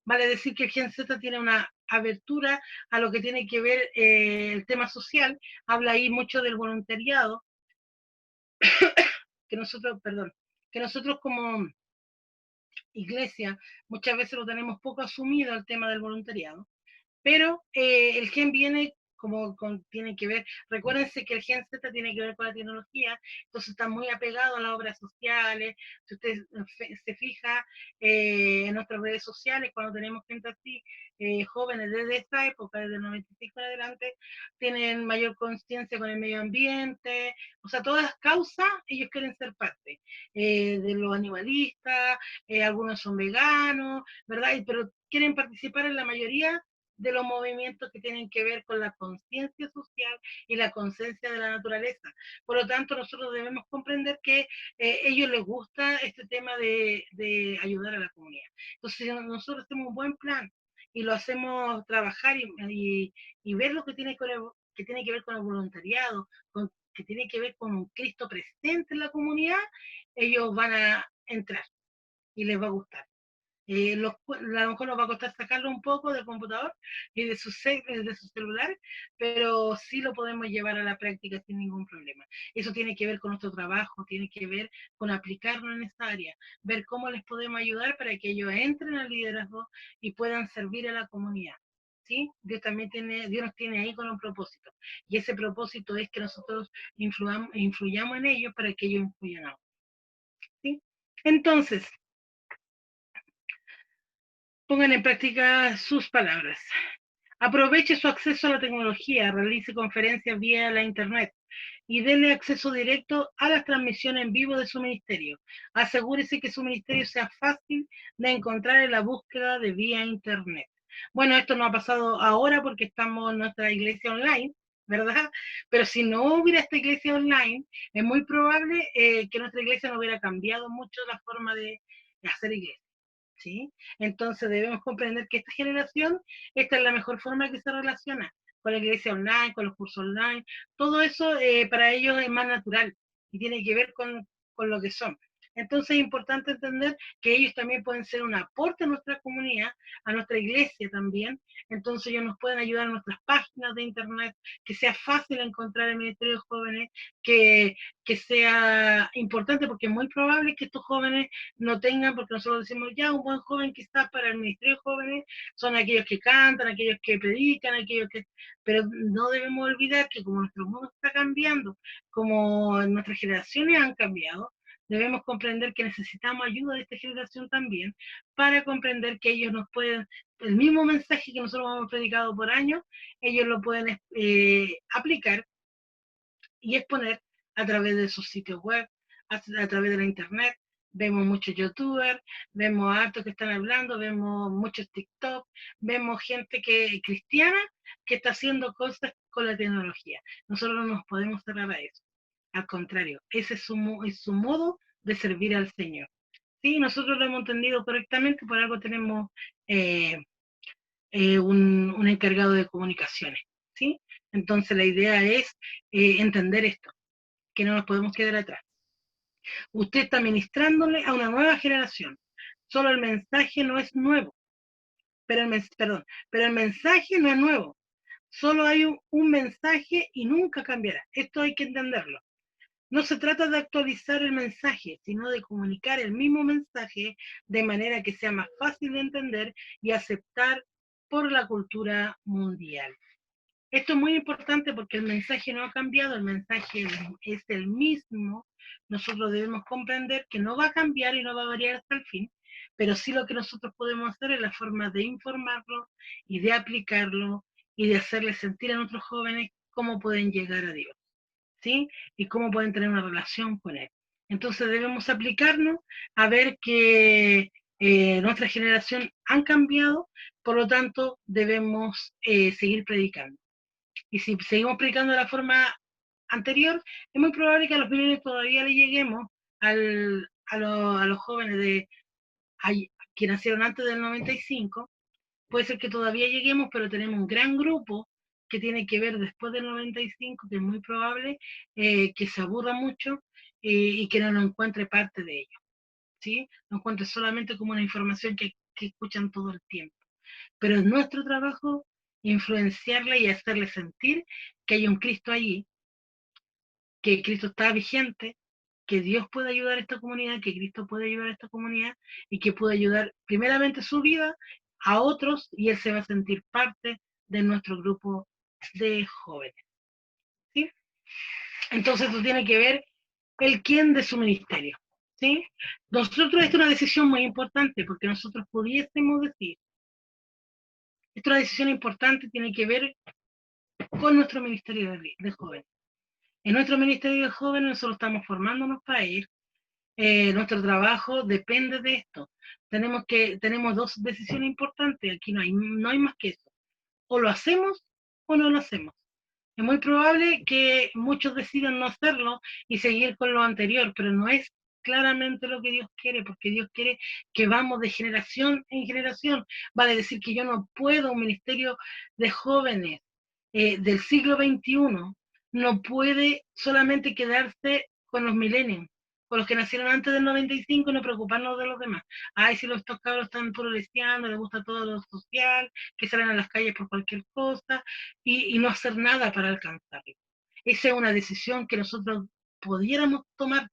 Vale decir que el Gen Z tiene una abertura a lo que tiene que ver el tema social. Habla ahí mucho del voluntariado, que nosotros como iglesia muchas veces lo tenemos poco asumido el tema del voluntariado. Pero el gen viene tiene que ver, recuérdense que el gen Z tiene que ver con la tecnología, entonces está muy apegado a las obras sociales. Si usted se fija en nuestras redes sociales, cuando tenemos gente así, jóvenes desde esta época, desde el 95 en adelante, tienen mayor conciencia con el medio ambiente, o sea, todas las causas, ellos quieren ser parte de los animalistas, algunos son veganos, ¿verdad? Pero quieren participar en la mayoría de los movimientos que tienen que ver con la conciencia social y la conciencia de la naturaleza. Por lo tanto, nosotros debemos comprender que a ellos les gusta este tema de ayudar a la comunidad. Entonces, si nosotros hacemos un buen plan y lo hacemos trabajar y ver lo que tiene que ver con el voluntariado, que tiene que ver con un Cristo presente en la comunidad, ellos van a entrar y les va a gustar. A lo mejor nos va a costar sacarlo un poco del computador y de su celular, pero sí lo podemos llevar a la práctica sin ningún problema. Eso tiene que ver con nuestro trabajo, tiene que ver con aplicarnos en esta área, ver cómo les podemos ayudar para que ellos entren al liderazgo y puedan servir a la comunidad. ¿Sí? Dios nos tiene ahí con un propósito, y ese propósito es que nosotros influyamos en ellos para que ellos influyan a otros. ¿Sí? Entonces, pongan en práctica sus palabras. Aproveche su acceso a la tecnología, realice conferencias vía la internet y denle acceso directo a las transmisiones en vivo de su ministerio. Asegúrese que su ministerio sea fácil de encontrar en la búsqueda de vía internet. Bueno, esto no ha pasado ahora porque estamos en nuestra iglesia online, ¿verdad? Pero si no hubiera esta iglesia online, es muy probable que nuestra iglesia no hubiera cambiado mucho la forma de hacer iglesia. ¿Sí? Entonces debemos comprender que esta generación, esta es la mejor forma que se relaciona con la iglesia online, con los cursos online, todo eso para ellos es más natural y tiene que ver con lo que son. Entonces es importante entender que ellos también pueden ser un aporte a nuestra comunidad, a nuestra iglesia también. Entonces ellos nos pueden ayudar en nuestras páginas de internet, que sea fácil encontrar el Ministerio de Jóvenes, que sea importante, porque es muy probable que estos jóvenes no tengan, porque nosotros decimos ya un buen joven quizás para el Ministerio de Jóvenes son aquellos que cantan, aquellos que predican, pero no debemos olvidar que como nuestro mundo está cambiando, como nuestras generaciones han cambiado, debemos comprender que necesitamos ayuda de esta generación también para comprender que ellos nos pueden, el mismo mensaje que nosotros hemos predicado por años, ellos lo pueden aplicar y exponer a través de sus sitios web, a través de la internet. Vemos muchos youtubers, vemos hartos que están hablando, vemos muchos TikTok, vemos gente cristiana que está haciendo cosas con la tecnología. Nosotros no nos podemos cerrar a eso. Al contrario, ese es su modo de servir al Señor. Sí, nosotros lo hemos entendido correctamente, por algo tenemos un encargado de comunicaciones. ¿Sí? Entonces la idea es entender esto, que no nos podemos quedar atrás. Usted está ministrándole a una nueva generación. Solo el mensaje no es nuevo, pero el mensaje no es nuevo. Solo hay un mensaje y nunca cambiará. Esto hay que entenderlo. No se trata de actualizar el mensaje, sino de comunicar el mismo mensaje de manera que sea más fácil de entender y aceptar por la cultura mundial. Esto es muy importante porque el mensaje no ha cambiado, el mensaje es el mismo. Nosotros debemos comprender que no va a cambiar y no va a variar hasta el fin, pero sí lo que nosotros podemos hacer es la forma de informarlo y de aplicarlo y de hacerles sentir a nuestros jóvenes cómo pueden llegar a Dios, ¿sí? Y cómo pueden tener una relación con Él. Entonces debemos aplicarnos a ver que nuestra generación han cambiado, por lo tanto debemos seguir predicando. Y si seguimos predicando de la forma anterior, es muy probable que a los millennials todavía le lleguemos a los jóvenes que nacieron antes del 95. Puede ser que todavía lleguemos, pero tenemos un gran grupo que tiene que ver después del 95, que es muy probable que se aburra mucho y que no lo encuentre parte de ello, ¿sí? Lo encuentre solamente como una información que escuchan todo el tiempo. Pero es nuestro trabajo influenciarle y hacerle sentir que hay un Cristo allí, que Cristo está vigente, que Dios puede ayudar a esta comunidad, que Cristo puede ayudar a esta comunidad y que puede ayudar primeramente su vida a otros y él se va a sentir parte de nuestro grupo de jóvenes, ¿sí? Entonces esto tiene que ver el quién de su ministerio, ¿sí? Nosotros, esta es una decisión muy importante porque nosotros pudiésemos decir, esta es una decisión importante, tiene que ver con nuestro ministerio de jóvenes. En nuestro ministerio de jóvenes nosotros estamos formándonos para ir. Nuestro trabajo depende de esto. Tenemos dos decisiones importantes. Aquí no hay más que eso. O lo hacemos o no lo hacemos. Es muy probable que muchos decidan no hacerlo y seguir con lo anterior, pero no es claramente lo que Dios quiere, porque Dios quiere que vamos de generación en generación. Vale decir que yo no puedo, un ministerio de jóvenes del siglo XXI, no puede solamente quedarse con los millennials, con los que nacieron antes del 95 y no preocuparnos de los demás. Ay, si estos cabros están progresando, les gusta todo lo social, que salen a las calles por cualquier cosa y no hacer nada para alcanzarlo. Esa es una decisión que nosotros pudiéramos tomar,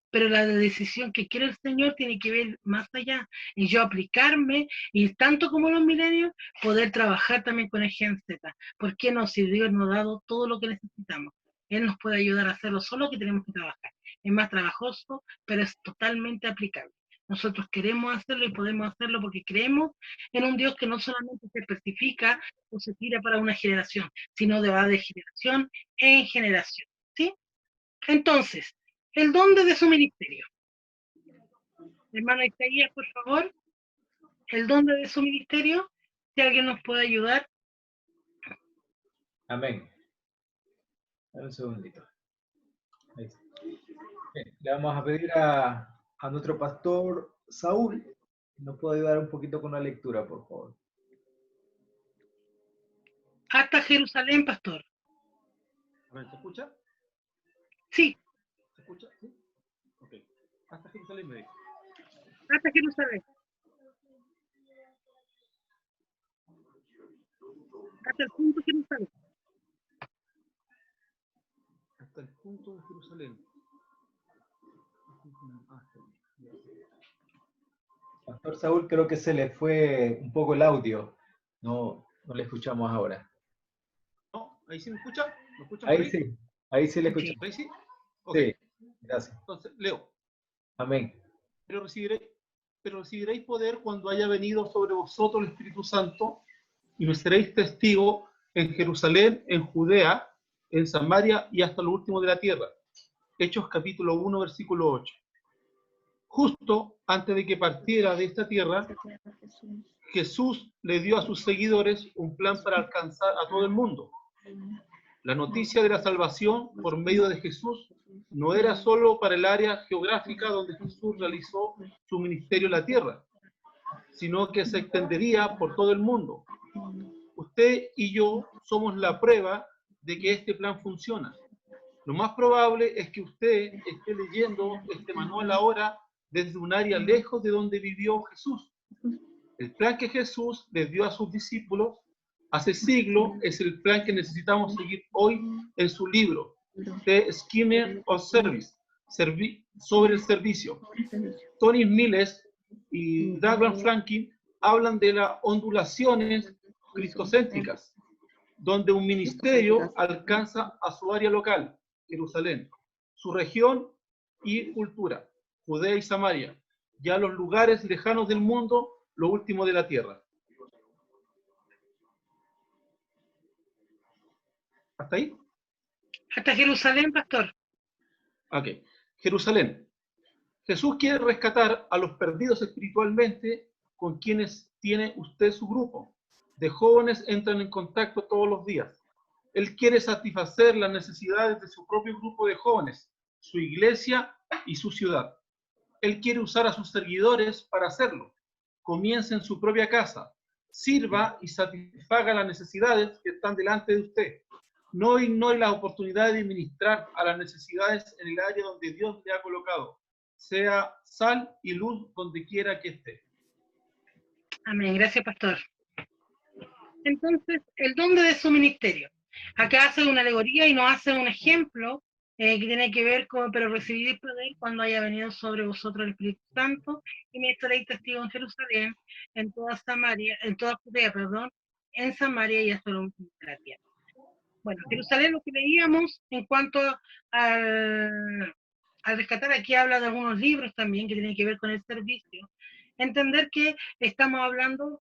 pero la decisión que quiere el Señor tiene que ver más allá, y yo aplicarme, y tanto como los milenios, poder trabajar también con el Gen Z. ¿Por qué no? Si Dios nos ha dado todo lo que necesitamos, Él nos puede ayudar a hacerlo, solo que tenemos que trabajar. Es más trabajoso, pero es totalmente aplicable. Nosotros queremos hacerlo y podemos hacerlo porque creemos en un Dios que no solamente se especifica o se tira para una generación, sino que va de generación en generación, ¿sí? Entonces, el don de su ministerio. Hermano Isaías, por favor, el don de su ministerio, si alguien nos puede ayudar. Amén. Dame un segundito. Ahí está. Bien, le vamos a pedir a nuestro pastor Saúl que nos pueda ayudar un poquito con la lectura, por favor. Hasta Jerusalén, pastor. A ver, ¿se escucha? Sí. ¿Se escucha? ¿Sí? Ok. Hasta Jerusalén me dijo. Hasta Jerusalén. Hasta el punto de Jerusalén. Hasta el punto de Jerusalén. Pastor Saúl, creo que se le fue un poco el audio. No le escuchamos ahora. ¿No? ¿Ahí sí me escucha? ¿Me escuchan Ahí por ahí? sí, ahí sí le escuchamos. ¿Ahí sí? Ok. Sí, gracias. Entonces, leo. Amén. Pero recibiréis poder cuando haya venido sobre vosotros el Espíritu Santo y me seréis testigo en Jerusalén, en Judea, en Samaria y hasta lo último de la tierra. Hechos capítulo 1, versículo 8. Justo antes de que partiera de esta tierra, Jesús le dio a sus seguidores un plan para alcanzar a todo el mundo. La noticia de la salvación por medio de Jesús no era solo para el área geográfica donde Jesús realizó su ministerio en la tierra, sino que se extendería por todo el mundo. Usted y yo somos la prueba de que este plan funciona. Lo más probable es que usted esté leyendo este manual ahora desde un área lejos de donde vivió Jesús. El plan que Jesús les dio a sus discípulos hace siglos es el plan que necesitamos seguir hoy en su libro, The Scheme of Service, sobre el servicio. Tony Miles y Douglas Franklin hablan de las ondulaciones cristocéntricas, donde un ministerio alcanza a su área local, Jerusalén, su región y cultura, Judea y Samaria, y a los lugares lejanos del mundo, lo último de la tierra. ¿Hasta ahí? Hasta Jerusalén, pastor. Ok. Jerusalén. Jesús quiere rescatar a los perdidos espiritualmente con quienes tiene usted su grupo. De jóvenes entran en contacto todos los días. Él quiere satisfacer las necesidades de su propio grupo de jóvenes, su iglesia y su ciudad. Él quiere usar a sus seguidores para hacerlo. Comience en su propia casa. Sirva y satisfaga las necesidades que están delante de usted. No ignore las oportunidades de ministrar a las necesidades en el área donde Dios le ha colocado. Sea sal y luz donde quiera que esté. Amén. Gracias, pastor. Entonces, el don de su ministerio. Acá hace una alegoría y nos hace un ejemplo que tiene que ver con, pero recibid el poder cuando haya venido sobre vosotros el Espíritu Santo, y me estaréis testigos en Jerusalén, en toda Samaria, en toda Judea, perdón, en Samaria y hasta lo último de la tierra. Bueno, Jerusalén, lo que leíamos en cuanto al rescatar, aquí habla de algunos libros también que tienen que ver con el servicio. Entender que estamos hablando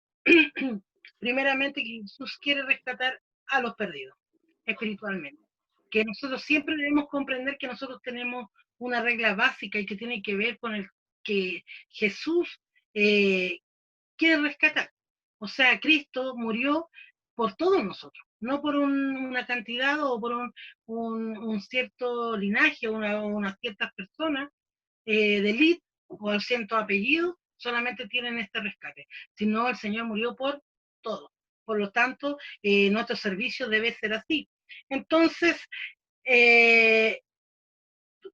primeramente que Jesús quiere rescatar a los perdidos espiritualmente. Que nosotros siempre debemos comprender que nosotros tenemos una regla básica y que tiene que ver con el que Jesús quiere rescatar. O sea, Cristo murió por todos nosotros, no por una cantidad o por un cierto linaje o unas ciertas personas de élite o ciertos apellidos solamente tienen este rescate, sino el Señor murió por todos. Por lo tanto, nuestro servicio debe ser así. Entonces,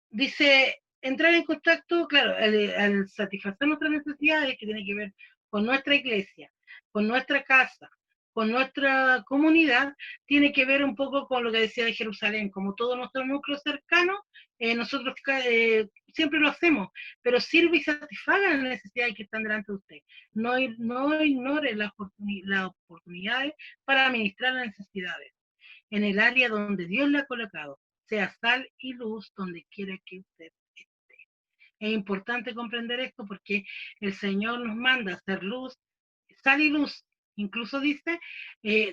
dice, entrar en contacto, claro, al satisfacer nuestras necesidades, que tiene que ver con nuestra iglesia, con nuestra casa, con nuestra comunidad, tiene que ver un poco con lo que decía de Jerusalén, como todo nuestro núcleo cercano, nosotros siempre lo hacemos, pero sirve y satisfaga las necesidades que están delante de usted. No ignore las oportunidades para administrar las necesidades en el área donde Dios le ha colocado. Sea sal y luz donde quiera que usted esté. Es importante comprender esto porque el Señor nos manda a hacer luz, sal y luz, incluso dice,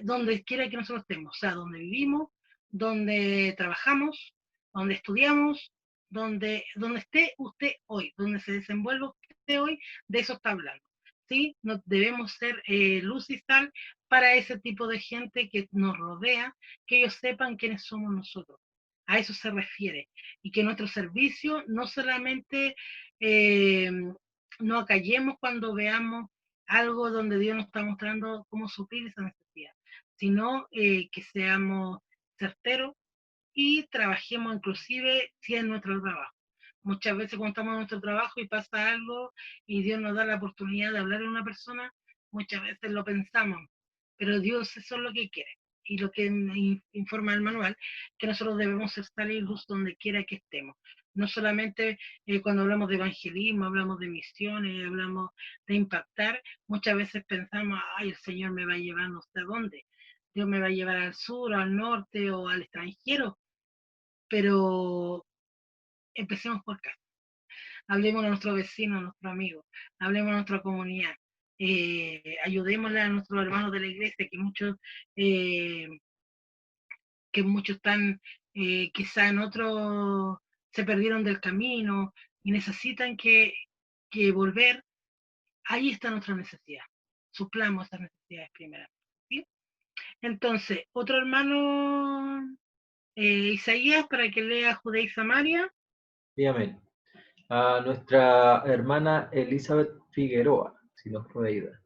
donde quiera que nosotros estemos, o sea, donde vivimos, donde trabajamos, donde estudiamos, donde esté usted hoy, donde se desenvuelva usted hoy, de eso está hablando. ¿Sí? Nos debemos ser luz y sal para ese tipo de gente que nos rodea, que ellos sepan quiénes somos nosotros. A eso se refiere. Y que nuestro servicio no solamente no acallemos cuando veamos algo donde Dios nos está mostrando cómo suplir esa necesidad, sino que seamos certeros y trabajemos inclusive si es nuestro trabajo. Muchas veces cuando estamos en nuestro trabajo y pasa algo y Dios nos da la oportunidad de hablar a una persona, muchas veces lo pensamos, pero Dios eso es lo que quiere. Y lo que informa el manual, que nosotros debemos estar en luz donde quiera que estemos. No solamente cuando hablamos de evangelismo, hablamos de misiones, hablamos de impactar, muchas veces pensamos, ay, el Señor me va a llevar no sé a dónde. Dios me va a llevar al sur, al norte o al extranjero, pero empecemos por casa. Hablemos a nuestros vecinos, a nuestros amigos, hablemos a nuestra comunidad, ayudémosle a nuestros hermanos de la iglesia, que muchos están quizá en otros, se perdieron del camino y necesitan que volver. Ahí está nuestra necesidad. Suplamos estas necesidades primeramente. ¿Sí? Entonces, otro hermano, Isaías, para que lea Judea y Samaria. Sí, amén. A nuestra hermana Elizabeth Figueroa, si nos puede ayudar.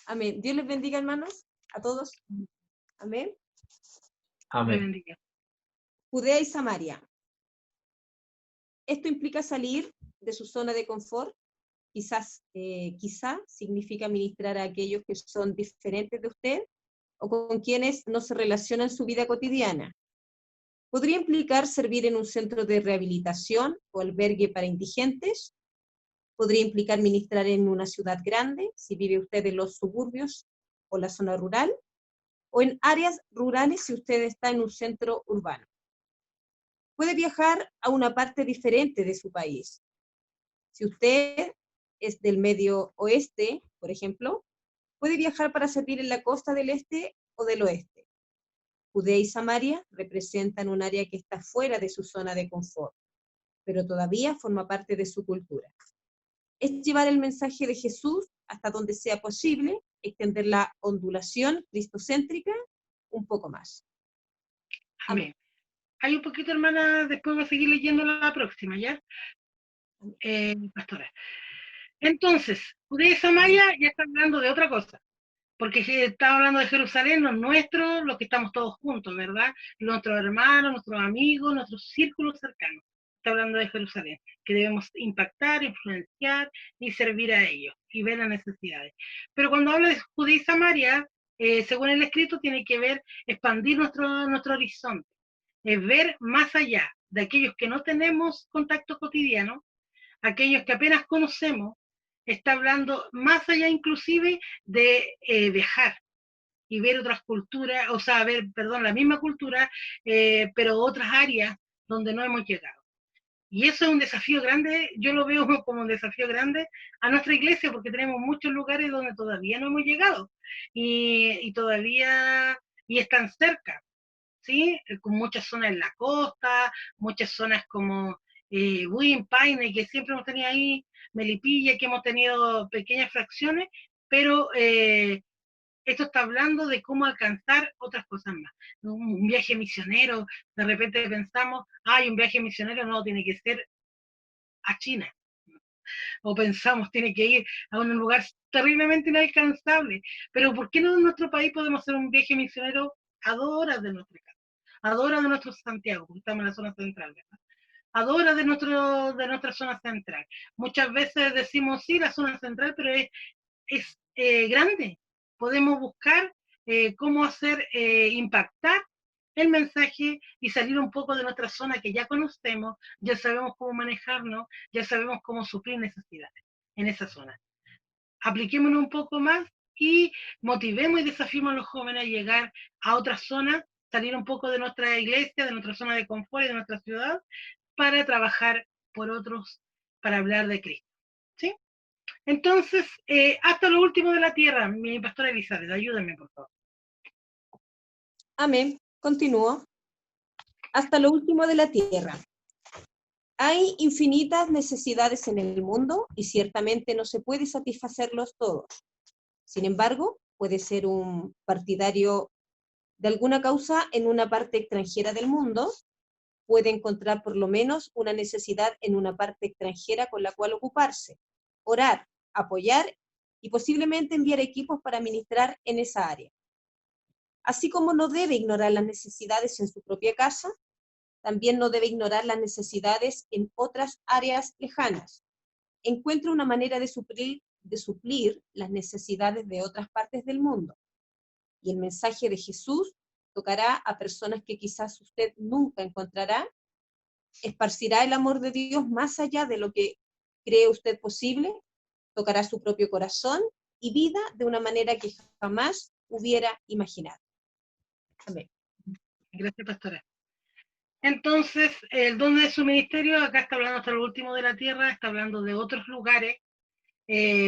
Amén. Dios les bendiga, hermanos, a todos. Amén. Amén. Judea y Samaria. Esto implica salir de su zona de confort quizá significa ministrar a aquellos que son diferentes de usted o con quienes no se relaciona en su vida cotidiana. Podría implicar servir en un centro de rehabilitación o albergue para indigentes. Podría implicar ministrar en una ciudad grande, si vive usted en los suburbios o la zona rural, o en áreas rurales si usted está en un centro urbano. Puede viajar a una parte diferente de su país. Si usted es del Medio Oeste, por ejemplo, puede viajar para servir en la costa del este o del oeste. Judea y Samaria representan un área que está fuera de su zona de confort, pero todavía forma parte de su cultura. Es llevar el mensaje de Jesús hasta donde sea posible, extender la ondulación cristocéntrica un poco más. Amén. Hay un poquito, hermana, después voy a seguir leyendo la próxima, ¿ya? Pastora. Entonces, Judea y Samaria ya está hablando de otra cosa, porque si está hablando de Jerusalén, los nuestros, los que estamos todos juntos, ¿verdad? Nuestros hermanos, nuestros amigos, nuestros círculos cercanos. Está hablando de Jerusalén, que debemos impactar, influenciar y servir a ellos y ver las necesidades. Pero cuando habla de Judea y Samaria, según el escrito, tiene que ver expandir nuestro horizonte, es ver más allá de aquellos que no tenemos contacto cotidiano, aquellos que apenas conocemos. Está hablando más allá inclusive de viajar y ver otras culturas, o sea, ver, perdón, la misma cultura, pero otras áreas donde no hemos llegado. Y eso es un desafío grande, yo lo veo como un desafío grande a nuestra iglesia, porque tenemos muchos lugares donde todavía no hemos llegado y todavía, y están cerca, ¿sí? Con muchas zonas en la costa, muchas zonas como Buin, Paine, que siempre hemos tenido ahí, Melipilla, que hemos tenido pequeñas fracciones, pero esto está hablando de cómo alcanzar otras cosas más. Un viaje misionero, de repente pensamos, un viaje misionero no, tiene que ser a China. O pensamos, tiene que ir a un lugar terriblemente inalcanzable. Pero ¿por qué no en nuestro país podemos hacer un viaje misionero a 2 horas de nuestra casa? A 2 horas de nuestro Santiago, porque estamos en la zona central, ¿verdad? A 2 horas de nuestra zona central. Muchas veces decimos, sí, la zona central, pero es grande. Podemos buscar cómo hacer impactar el mensaje y salir un poco de nuestra zona que ya conocemos, ya sabemos cómo manejarnos, ya sabemos cómo suplir necesidades en esa zona. Apliquémonos un poco más y motivemos y desafiemos a los jóvenes a llegar a otras zonas, salir un poco de nuestra iglesia, de nuestra zona de confort y de nuestra ciudad, para trabajar por otros, para hablar de Cristo. ¿Sí? Entonces, hasta lo último de la tierra, mi pastora Elizabeth, ayúdenme, por favor. Amén. Continúo. Hasta lo último de la tierra. Hay infinitas necesidades en el mundo y ciertamente no se puede satisfacerlos todos. Sin embargo, puede ser un partidario de alguna causa en una parte extranjera del mundo, puede encontrar por lo menos una necesidad en una parte extranjera con la cual ocuparse, orar, apoyar y posiblemente enviar equipos para ministrar en esa área. Así como no debe ignorar las necesidades en su propia casa, también no debe ignorar las necesidades en otras áreas lejanas. Encuentre una manera de suplir las necesidades de otras partes del mundo. Y el mensaje de Jesús tocará a personas que quizás usted nunca encontrará, esparcirá el amor de Dios más allá de lo que cree usted posible, tocará su propio corazón y vida de una manera que jamás hubiera imaginado. Amén. Gracias, pastora. Entonces, el don de su ministerio, acá está hablando hasta lo último de la tierra, está hablando de otros lugares,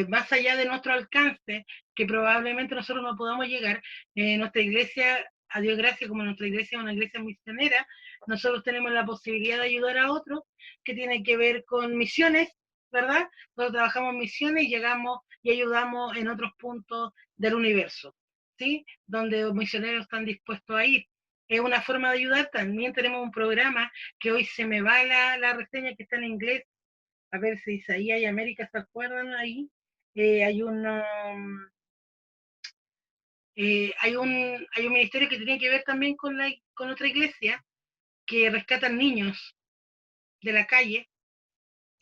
más allá de nuestro alcance, que probablemente nosotros no podamos llegar. Nuestra iglesia, a Dios gracias, como nuestra iglesia es una iglesia misionera, nosotros tenemos la posibilidad de ayudar a otros, que tiene que ver con misiones, ¿verdad? Nosotros trabajamos en misiones y llegamos y ayudamos en otros puntos del universo, ¿sí? Donde los misioneros están dispuestos a ir. Es una forma de ayudar. También tenemos un programa que hoy se me va la reseña, que está en inglés, a ver si Isaías y América se acuerdan ahí. Hay un ministerio que tiene que ver también con otra iglesia, que rescatan niños de la calle,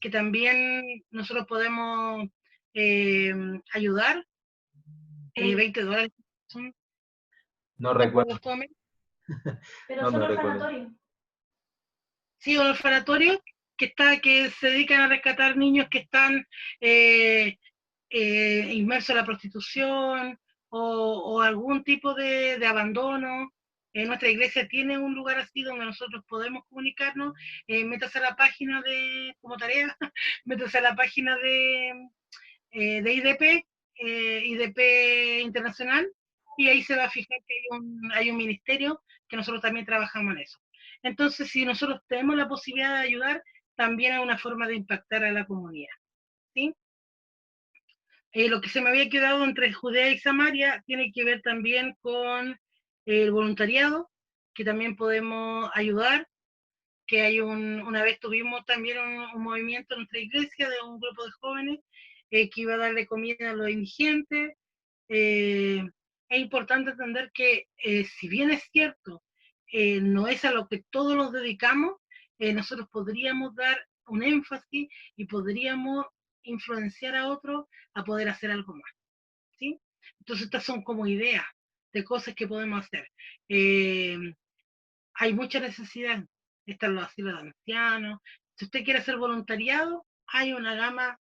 que también nosotros podemos ayudar. $20 son No recuerdo. Pero No, son no recuerdo. orfanatorios. Sí, un orfanatorio que se dedican a rescatar niños que están inmersos en la prostitución o algún tipo de abandono. Nuestra iglesia tiene un lugar así donde nosotros podemos comunicarnos. Métase a la página como tarea, métase a la página de IDP, IDP Internacional, y ahí se va a fijar que hay un ministerio que nosotros también trabajamos en eso. Entonces, si nosotros tenemos la posibilidad de ayudar, también es una forma de impactar a la comunidad, ¿sí? Lo que se me había quedado entre Judea y Samaria tiene que ver también con el voluntariado, que también podemos ayudar, que hay una vez tuvimos también un movimiento en nuestra iglesia de un grupo de jóvenes que iba a darle comida a los indigentes. Es importante entender que si bien es cierto, no es a lo que todos nos dedicamos, nosotros podríamos dar un énfasis y podríamos influenciar a otros a poder hacer algo más, ¿sí? Entonces estas son como ideas de cosas que podemos hacer. Hay mucha necesidad, están los asilos de ancianos. Si usted quiere hacer voluntariado, hay una gama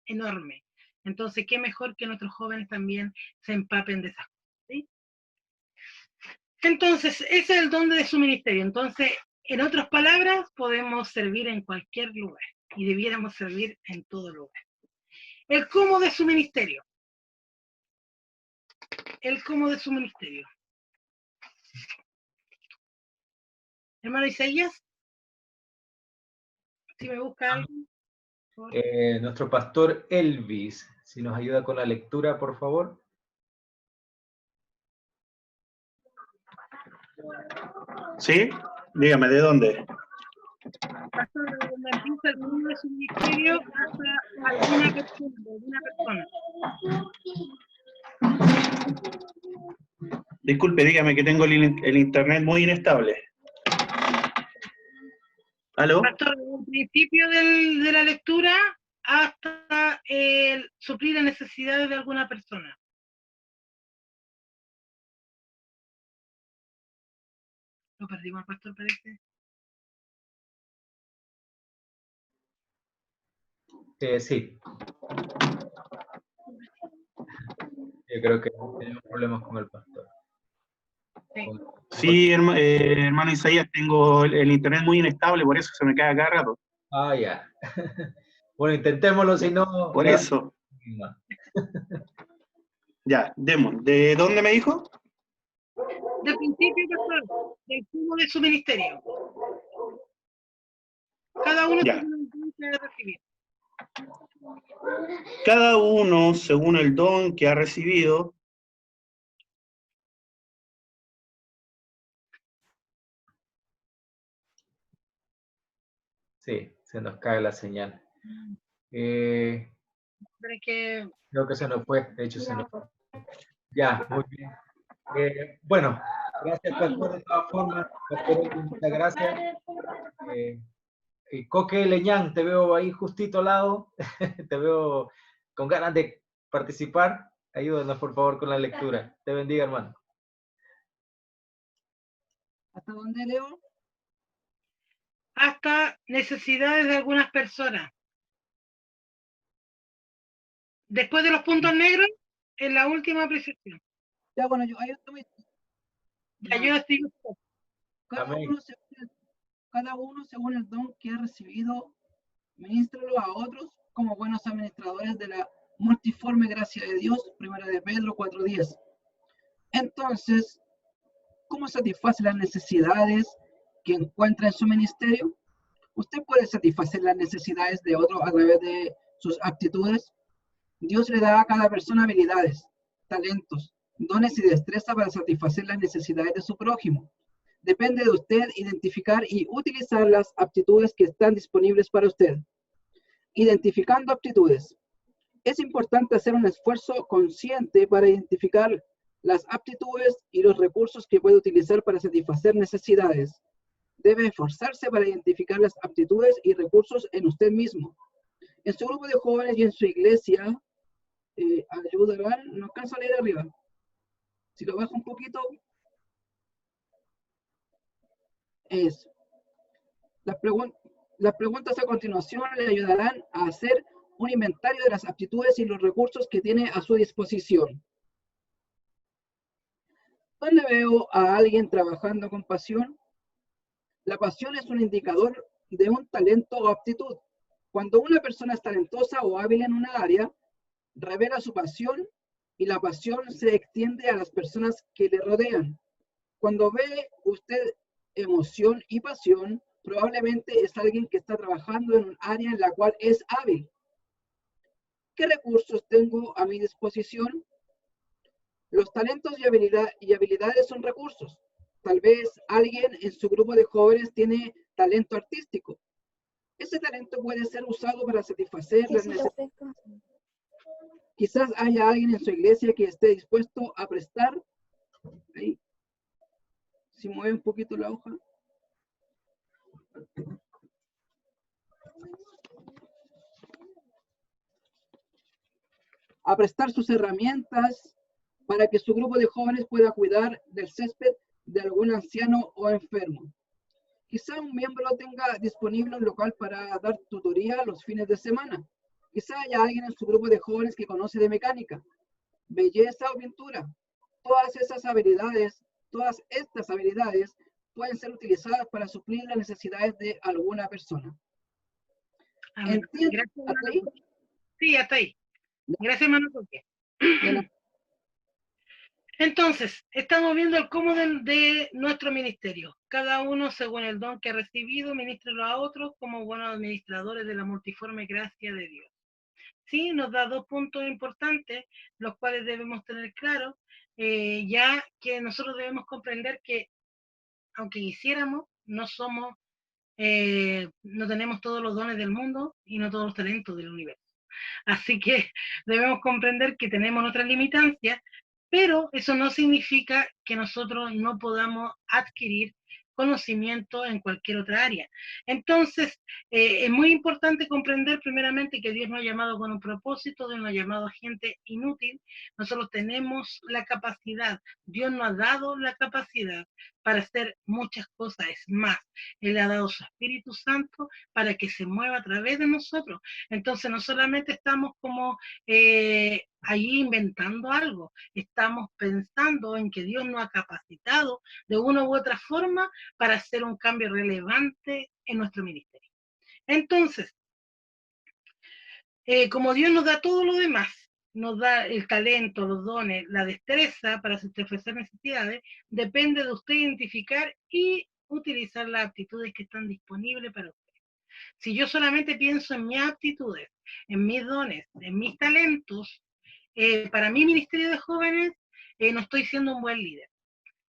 enorme. Entonces, qué mejor que nuestros jóvenes también se empapen de esas cosas, ¿sí? Entonces, ese es el don de su ministerio. Entonces, en otras palabras, podemos servir en cualquier lugar y debiéramos servir en todo lugar. El cómo de su ministerio. El cómo de su ministerio. Hermano Isaías, si me busca alguien. Nuestro pastor Elvis, si nos ayuda con la lectura, por favor. ¿Sí? Dígame, ¿de dónde? Pastor, de donde empieza el mundo de su ministerio hasta alguna persona. Disculpe, dígame que tengo el internet muy inestable. ¿Aló? Pastor, desde el principio de la lectura hasta suplir las necesidades de alguna persona. Lo perdimos al pastor, parece. Sí. Yo creo que tenemos problemas con el pastor. Sí. Sí, hermano Isaías, tengo el internet muy inestable, por eso se me cae cada rato. Ah, ya. Bueno, intentémoslo, si no... Por eso. Ya, demos. ¿De dónde me dijo? Del principio, pastor, del cómo de su ministerio. Cada uno Ya. tiene un don que ha recibido. Cada uno, según el don que ha recibido, Sí, se nos cae la señal. Pero es que Creo que se nos fue, de hecho se nos fue. Ya, muy bien. Bueno, gracias pastor de todas formas. Pastor, muchas gracias. Coque Leñán, te veo ahí justito al lado. Te veo con ganas de participar. Ayúdanos por favor con la lectura. Te bendiga, hermano. ¿Hasta dónde leo? hasta necesidades de algunas personas. Después de los puntos negros, en la última apreciación. Ya, bueno, yo ahí estoy. Ya, yo estoy. Cada uno según el don que ha recibido, ministralo a otros como buenos administradores de la multiforme gracia de Dios, 1 de Pedro 4:10. Entonces, ¿cómo satisface las necesidades que encuentra en su ministerio? Usted puede satisfacer las necesidades de otros a través de sus aptitudes. Dios le da a cada persona habilidades, talentos, dones y destreza para satisfacer las necesidades de su prójimo. Depende de usted identificar y utilizar las aptitudes que están disponibles para usted. Identificando aptitudes. Es importante hacer un esfuerzo consciente para identificar las aptitudes y los recursos que puede utilizar para satisfacer necesidades. Debe esforzarse para identificar las aptitudes y recursos en usted mismo. En su grupo de jóvenes y en su iglesia ayudarán, no alcanzo a leer arriba. Si lo bajo un poquito, eso. Las preguntas a continuación le ayudarán a hacer un inventario de las aptitudes y los recursos que tiene a su disposición. ¿Dónde veo a alguien trabajando con pasión? La pasión es un indicador de un talento o aptitud. Cuando una persona es talentosa o hábil en una área, revela su pasión y la pasión se extiende a las personas que le rodean. Cuando ve usted emoción y pasión, probablemente es alguien que está trabajando en un área en la cual es hábil. ¿Qué recursos tengo a mi disposición? Los talentos y habilidades son recursos. Tal vez alguien en su grupo de jóvenes tiene talento artístico. Ese talento puede ser usado para satisfacer las necesidades. Quizás haya alguien en su iglesia que esté dispuesto a prestar. Ahí. Si mueve un poquito la hoja. A prestar sus herramientas para que su grupo de jóvenes pueda cuidar del césped de algún anciano o enfermo. Quizá un miembro tenga disponible un local para dar tutoría los fines de semana. Quizá haya alguien en su grupo de jóvenes que conoce de mecánica, belleza o pintura. Todas estas habilidades pueden ser utilizadas para suplir las necesidades de alguna persona. Gracias, hermano. Sí, hasta ahí. Gracias, hermano. Entonces, estamos viendo el cómo de nuestro ministerio. Cada uno, según el don que ha recibido, ministrelo a otros como buenos administradores de la multiforme gracia de Dios. Sí, nos da 2 puntos importantes, los cuales debemos tener claros, ya que nosotros debemos comprender que, aunque quisiéramos, no somos, no tenemos todos los dones del mundo y no todos los talentos del universo. Así que debemos comprender que tenemos nuestras limitancias, pero eso no significa que nosotros no podamos adquirir conocimiento en cualquier otra área. Entonces, es muy importante comprender primeramente que Dios nos ha llamado con un propósito, Dios nos ha llamado a gente inútil. Nosotros tenemos la capacidad, Dios nos ha dado la capacidad para hacer muchas cosas. Es más, Él ha dado su Espíritu Santo para que se mueva a través de nosotros. Entonces, no solamente estamos como allí inventando algo, estamos pensando en que Dios nos ha capacitado de una u otra forma para hacer un cambio relevante en nuestro ministerio. Entonces, como Dios nos da todo lo demás, nos da el talento, los dones, la destreza para satisfacer necesidades, depende de usted identificar y utilizar las aptitudes que están disponibles para usted. Si yo solamente pienso en mis aptitudes, en mis dones, en mis talentos, para mi ministerio de jóvenes no estoy siendo un buen líder,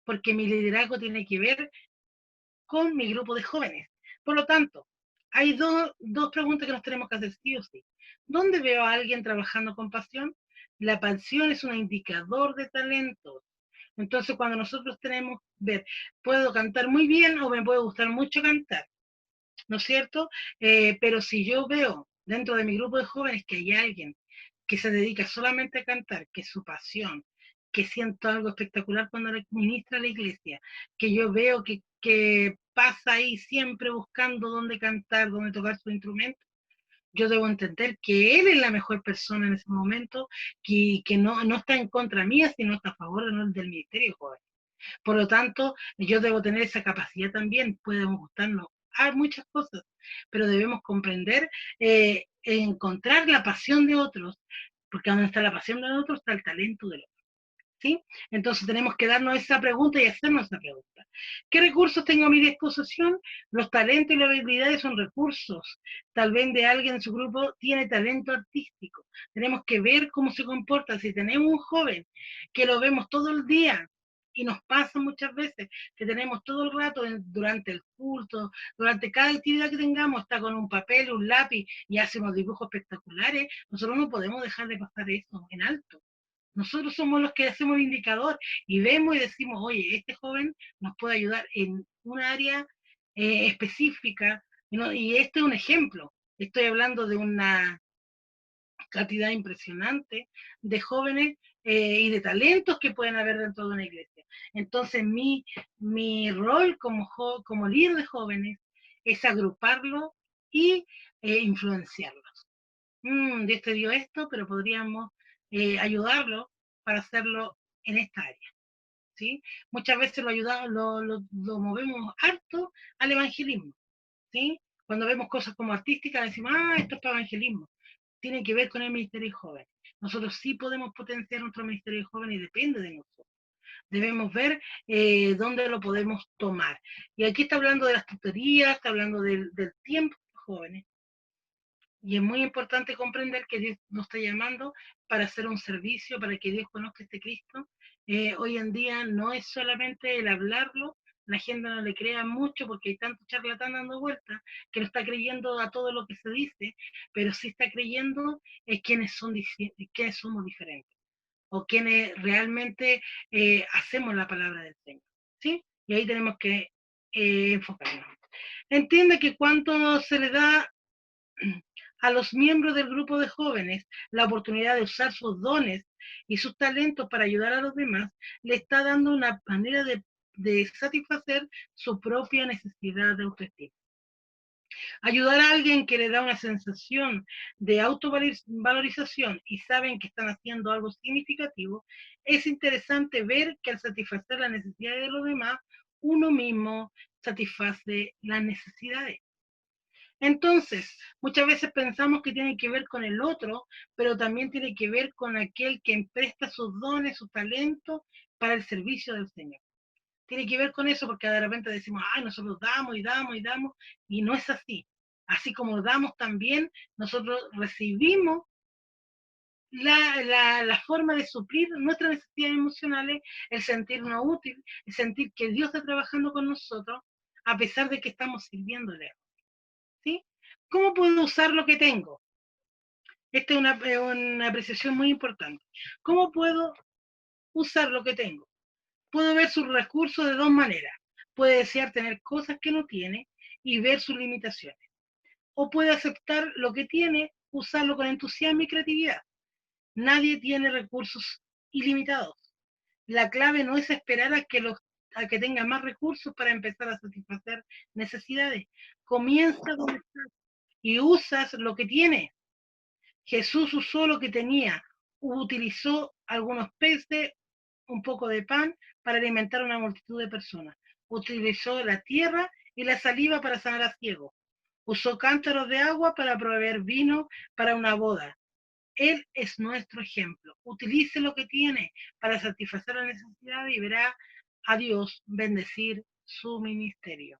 porque mi liderazgo tiene que ver con mi grupo de jóvenes. Por lo tanto, hay dos preguntas que nos tenemos que hacer sí o sí. ¿Dónde veo a alguien trabajando con pasión? La pasión es un indicador de talentos. Entonces, cuando nosotros tenemos ver, puedo cantar muy bien o me puede gustar mucho cantar, ¿no es cierto? Pero si yo veo dentro de mi grupo de jóvenes que hay alguien que se dedica solamente a cantar, que es su pasión, que siento algo espectacular cuando ministra la iglesia, que yo veo que pasa ahí siempre buscando dónde cantar, dónde tocar su instrumento, yo debo entender que él es la mejor persona en ese momento, que no está en contra mía, sino está a favor del ministerio joven. Por lo tanto, yo debo tener esa capacidad también, podemos gustarnos a muchas cosas, pero debemos comprender, encontrar la pasión de otros, porque donde está la pasión de otros está el talento de otros. ¿Sí? Entonces tenemos que darnos esa pregunta y hacernos esa pregunta. ¿Qué recursos tengo a mi disposición? Los talentos y las habilidades son recursos. Tal vez de alguien en su grupo tiene talento artístico. Tenemos que ver cómo se comporta. Si tenemos un joven que lo vemos todo el día, y nos pasa muchas veces que tenemos todo el rato durante el culto, durante cada actividad que tengamos, está con un papel, un lápiz y hace unos dibujos espectaculares, nosotros no podemos dejar de pasar eso en alto. Nosotros somos los que hacemos el indicador y vemos y decimos, oye, este joven nos puede ayudar en un área específica, ¿no? Y este es un ejemplo. Estoy hablando de una cantidad impresionante de jóvenes y de talentos que pueden haber dentro de una iglesia. Entonces mi rol como líder de jóvenes es agruparlo y influenciarlos. Dios te dio esto, pero podríamos ayudarlo para hacerlo en esta área. ¿Sí? Muchas veces lo movemos harto al evangelismo. ¿Sí? Cuando vemos cosas como artísticas decimos, esto es para evangelismo. Tiene que ver con el ministerio joven. Nosotros sí podemos potenciar nuestro ministerio joven y depende de nosotros. Debemos ver dónde lo podemos tomar. Y aquí está hablando de las tutorías, está hablando del tiempo de los jóvenes. Y es muy importante comprender que Dios nos está llamando para hacer un servicio, para que Dios conozca este Cristo. Hoy en día no es solamente el hablarlo, la gente no le crea mucho porque hay tanto charlatán dando vueltas que no está creyendo a todo lo que se dice, pero sí está creyendo quiénes somos diferentes o quienes realmente hacemos la palabra del Señor. ¿Sí? Y ahí tenemos que enfocarnos. Entiende que cuando se le da a los miembros del grupo de jóvenes la oportunidad de usar sus dones y sus talentos para ayudar a los demás, le está dando una manera de satisfacer su propia necesidad de autoestima. Ayudar a alguien que le da una sensación de autovalorización y saben que están haciendo algo significativo, es interesante ver que al satisfacer las necesidades de los demás, uno mismo satisface las necesidades. Entonces, muchas veces pensamos que tiene que ver con el otro, pero también tiene que ver con aquel que presta sus dones, sus talentos para el servicio del Señor. Tiene que ver con eso porque de repente decimos, nosotros damos y damos y damos, y no es así. Así como damos también, nosotros recibimos la forma de suplir nuestras necesidades emocionales, el sentirnos útil, el sentir que Dios está trabajando con nosotros, a pesar de que estamos sirviéndole. ¿Sí? ¿Cómo puedo usar lo que tengo? Esta es una apreciación muy importante. ¿Cómo puedo usar lo que tengo? Puedo ver sus recursos de dos maneras. Puede desear tener cosas que no tiene y ver sus limitaciones. O puede aceptar lo que tiene, usarlo con entusiasmo y creatividad. Nadie tiene recursos ilimitados. La clave no es esperar a que tenga más recursos para empezar a satisfacer necesidades. Comienza donde estás y usas lo que tienes. Jesús usó lo que tenía, utilizó algunos peces, un poco de pan para alimentar a una multitud de personas. Utilizó la tierra y la saliva para sanar a ciegos. Usó cántaros de agua para proveer vino para una boda. Él es nuestro ejemplo. Utilice lo que tiene para satisfacer la necesidad y verá a Dios bendecir su ministerio.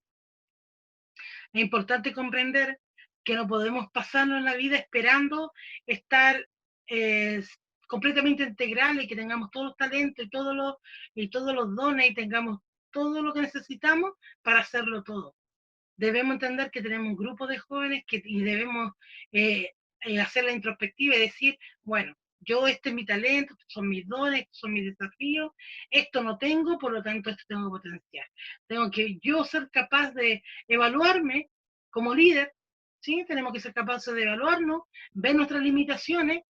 Es importante comprender que no podemos pasarnos en la vida esperando estar completamente integrales y que tengamos todos los talentos y todos los dones y tengamos todo lo que necesitamos para hacerlo todo. Debemos entender que tenemos un grupo de jóvenes y debemos hacer la introspectiva y decir, bueno, este es mi talento, estos son mis dones, estos son mis desafíos, esto no tengo, por lo tanto esto tengo potencial. Tengo que yo ser capaz de evaluarme como líder, ¿sí? Tenemos que ser capaces de evaluarnos, ver nuestras limitaciones,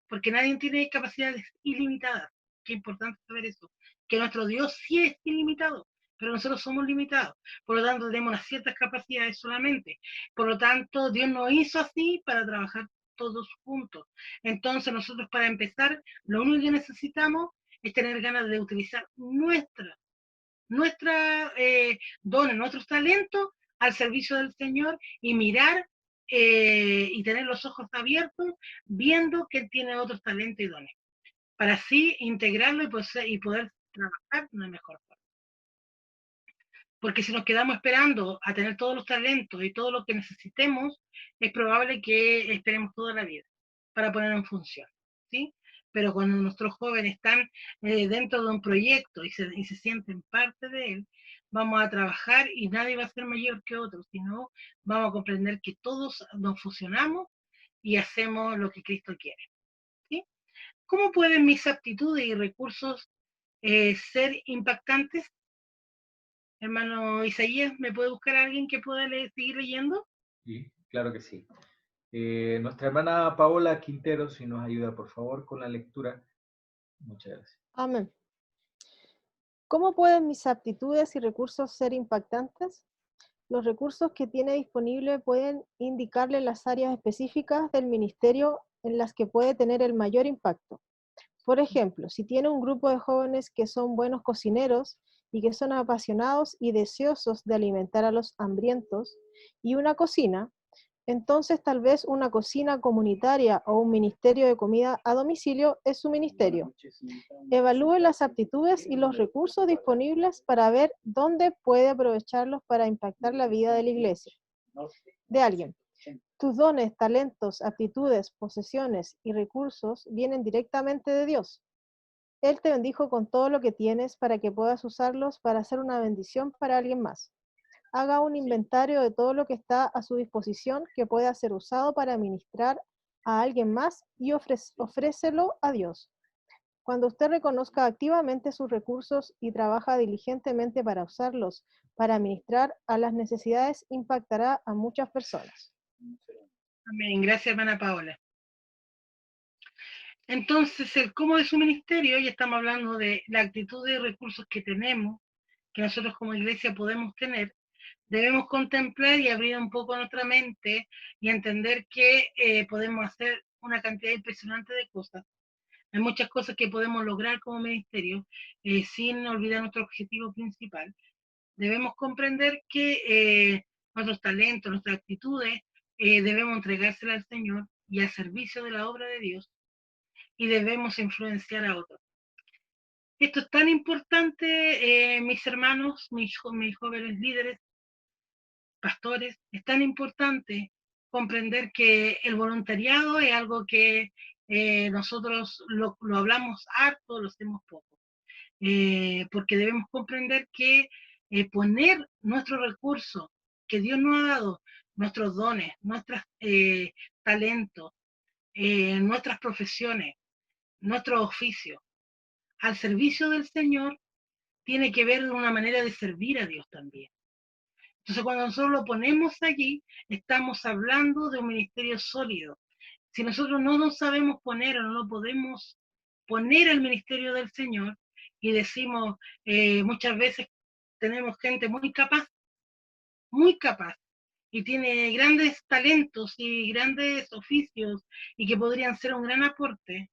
porque nadie tiene capacidades ilimitadas. Qué importante saber eso, que nuestro Dios sí es ilimitado, pero nosotros somos limitados. Por lo tanto, tenemos unas ciertas capacidades solamente. Por lo tanto, Dios nos hizo así para trabajar todos juntos. Entonces, nosotros para empezar, lo único que necesitamos es tener ganas de utilizar nuestros dones, nuestros talentos al servicio del Señor y mirar y tener los ojos abiertos viendo que Él tiene otros talentos y dones, para así integrarlo y poder trabajar de una mejor forma. Porque si nos quedamos esperando a tener todos los talentos y todo lo que necesitemos, es probable que esperemos toda la vida para poner en función, ¿sí? Pero cuando nuestros jóvenes están dentro de un proyecto y se sienten parte de él, vamos a trabajar y nadie va a ser mayor que otro, sino vamos a comprender que todos nos fusionamos y hacemos lo que Cristo quiere, ¿sí? ¿Cómo pueden mis aptitudes y recursos ser impactantes? Hermano Isaías, ¿me puede buscar a alguien que pueda seguir leyendo? Sí, claro que sí. Nuestra hermana Paola Quintero, si nos ayuda por favor con la lectura. Muchas gracias. Amén. ¿Cómo pueden mis aptitudes y recursos ser impactantes? Los recursos que tiene disponible pueden indicarle las áreas específicas del ministerio en las que puede tener el mayor impacto. Por ejemplo, si tiene un grupo de jóvenes que son buenos cocineros y que son apasionados y deseosos de alimentar a los hambrientos, y una cocina, entonces tal vez una cocina comunitaria o un ministerio de comida a domicilio es su ministerio. Evalúe las aptitudes y los recursos disponibles para ver dónde puede aprovecharlos para impactar la vida de la iglesia, de alguien. Tus dones, talentos, aptitudes, posesiones y recursos vienen directamente de Dios. Él te bendijo con todo lo que tienes para que puedas usarlos para hacer una bendición para alguien más. Haga un inventario de todo lo que está a su disposición que pueda ser usado para ministrar a alguien más y ofrécelo a Dios. Cuando usted reconozca activamente sus recursos y trabaja diligentemente para usarlos para ministrar a las necesidades, impactará a muchas personas. Amén. Gracias, hermana Paola. Entonces, el cómo de su ministerio, ya estamos hablando de la actitud de recursos que tenemos, que nosotros como iglesia podemos tener. Debemos contemplar y abrir un poco nuestra mente y entender que podemos hacer una cantidad impresionante de cosas. Hay muchas cosas que podemos lograr como ministerio sin olvidar nuestro objetivo principal. Debemos comprender que nuestros talentos, nuestras actitudes, debemos entregárselas al Señor y al servicio de la obra de Dios, y debemos influenciar a otros. Esto es tan importante, mis hermanos, mis jóvenes líderes, pastores, es tan importante comprender que el voluntariado es algo que nosotros lo hablamos harto, lo hacemos poco. Porque debemos comprender que poner nuestros recursos que Dios nos ha dado, nuestros dones, nuestros talentos, nuestras profesiones, nuestros oficios, al servicio del Señor, tiene que ver de una manera de servir a Dios también. Entonces, cuando nosotros lo ponemos allí, estamos hablando de un ministerio sólido. Si nosotros no nos sabemos poner o no lo podemos poner al ministerio del Señor, y decimos, muchas veces tenemos gente muy capaz, y tiene grandes talentos y grandes oficios, y que podrían ser un gran aporte,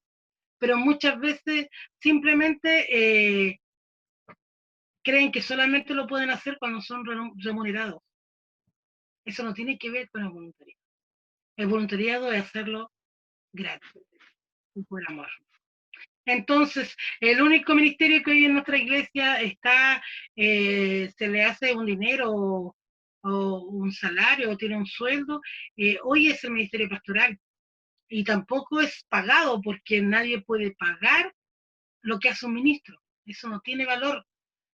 pero muchas veces simplemente creen que solamente lo pueden hacer cuando son remunerados. Eso no tiene que ver con el voluntariado. El voluntariado es hacerlo gratis y por amor. Entonces, el único ministerio que hoy en nuestra iglesia está, se le hace un dinero o un salario o tiene un sueldo, hoy es el ministerio pastoral. Y tampoco es pagado, porque nadie puede pagar lo que hace un ministro. Eso no tiene valor.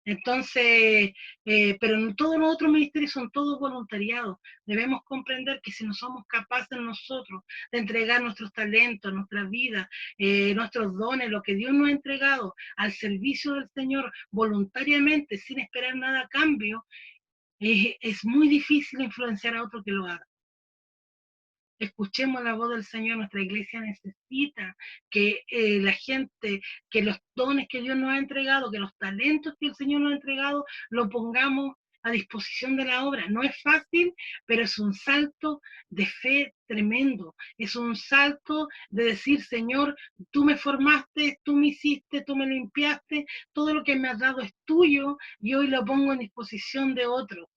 Entonces, pero en todos los otros ministerios son todos voluntariados. Debemos comprender que si no somos capaces nosotros de entregar nuestros talentos, nuestra vida, nuestros dones, lo que Dios nos ha entregado al servicio del Señor voluntariamente, sin esperar nada a cambio, es muy difícil influenciar a otro que lo haga. Escuchemos la voz del Señor. Nuestra iglesia necesita que la gente, que los dones que Dios nos ha entregado, que los talentos que el Señor nos ha entregado, lo pongamos a disposición de la obra. No es fácil, pero es un salto de fe tremendo. Es un salto de decir, Señor, tú me formaste, tú me hiciste, tú me limpiaste, todo lo que me has dado es tuyo y hoy lo pongo en disposición de otros.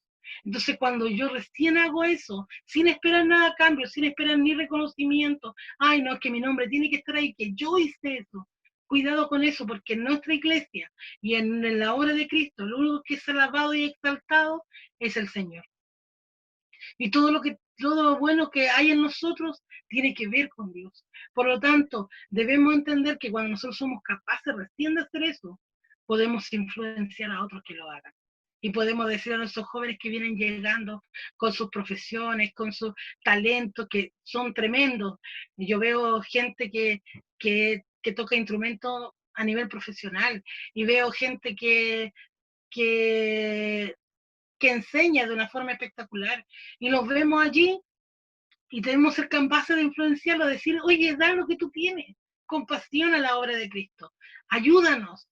Entonces, cuando yo recién hago eso, sin esperar nada a cambio, sin esperar ni reconocimiento, ay, no, es que mi nombre tiene que estar ahí, que yo hice eso. Cuidado con eso, porque en nuestra iglesia y en la obra de Cristo, lo único que es alabado y exaltado es el Señor. Y todo lo bueno que hay en nosotros tiene que ver con Dios. Por lo tanto, debemos entender que cuando nosotros somos capaces recién de hacer eso, podemos influenciar a otros que lo hagan. Y podemos decir a nuestros jóvenes que vienen llegando con sus profesiones, con sus talentos, que son tremendos. Yo veo gente que toca instrumentos a nivel profesional, y veo gente que enseña de una forma espectacular, y los vemos allí Y debemos ser capaces de influenciarlo, decir, oye, da lo que tú tienes, compasión a la obra de Cristo, ayúdanos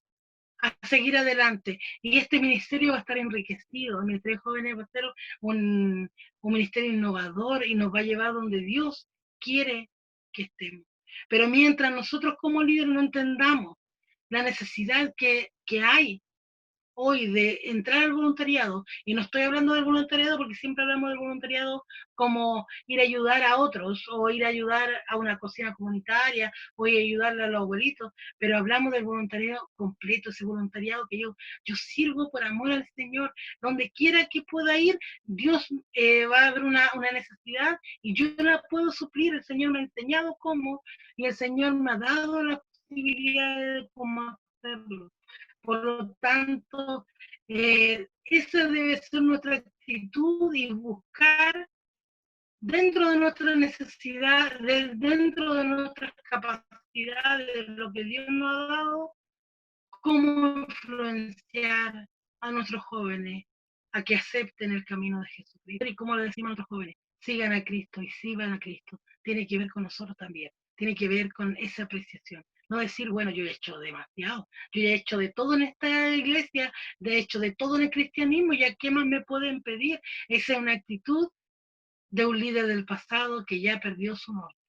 a seguir adelante. Y este ministerio va a estar enriquecido, el Ministerio de Jóvenes va a ser un ministerio innovador y nos va a llevar donde Dios quiere que estemos. Pero mientras nosotros como líderes no entendamos la necesidad que hay hoy de entrar al voluntariado, y no estoy hablando del voluntariado porque siempre hablamos del voluntariado como ir a ayudar a otros, o ir a ayudar a una cocina comunitaria, o ir a ayudarle a los abuelitos, pero hablamos del voluntariado completo, ese voluntariado que yo sirvo por amor al Señor, donde quiera que pueda ir, Dios va a haber una necesidad, y yo la puedo suplir, el Señor me ha enseñado cómo, y el Señor me ha dado la posibilidad de cómo hacerlo. Por lo tanto, esa debe ser nuestra actitud y buscar dentro de nuestra necesidad, dentro de nuestras capacidades, lo que Dios nos ha dado, cómo influenciar a nuestros jóvenes a que acepten el camino de Jesucristo. Y como le decimos a nuestros jóvenes, sigan a Cristo y sigan a Cristo. Tiene que ver con nosotros también, tiene que ver con esa apreciación. No decir, bueno, yo he hecho demasiado, yo ya he hecho de todo en esta iglesia, de hecho de todo en el cristianismo, ya qué más me pueden pedir. Esa es una actitud de un líder del pasado que ya perdió su norte.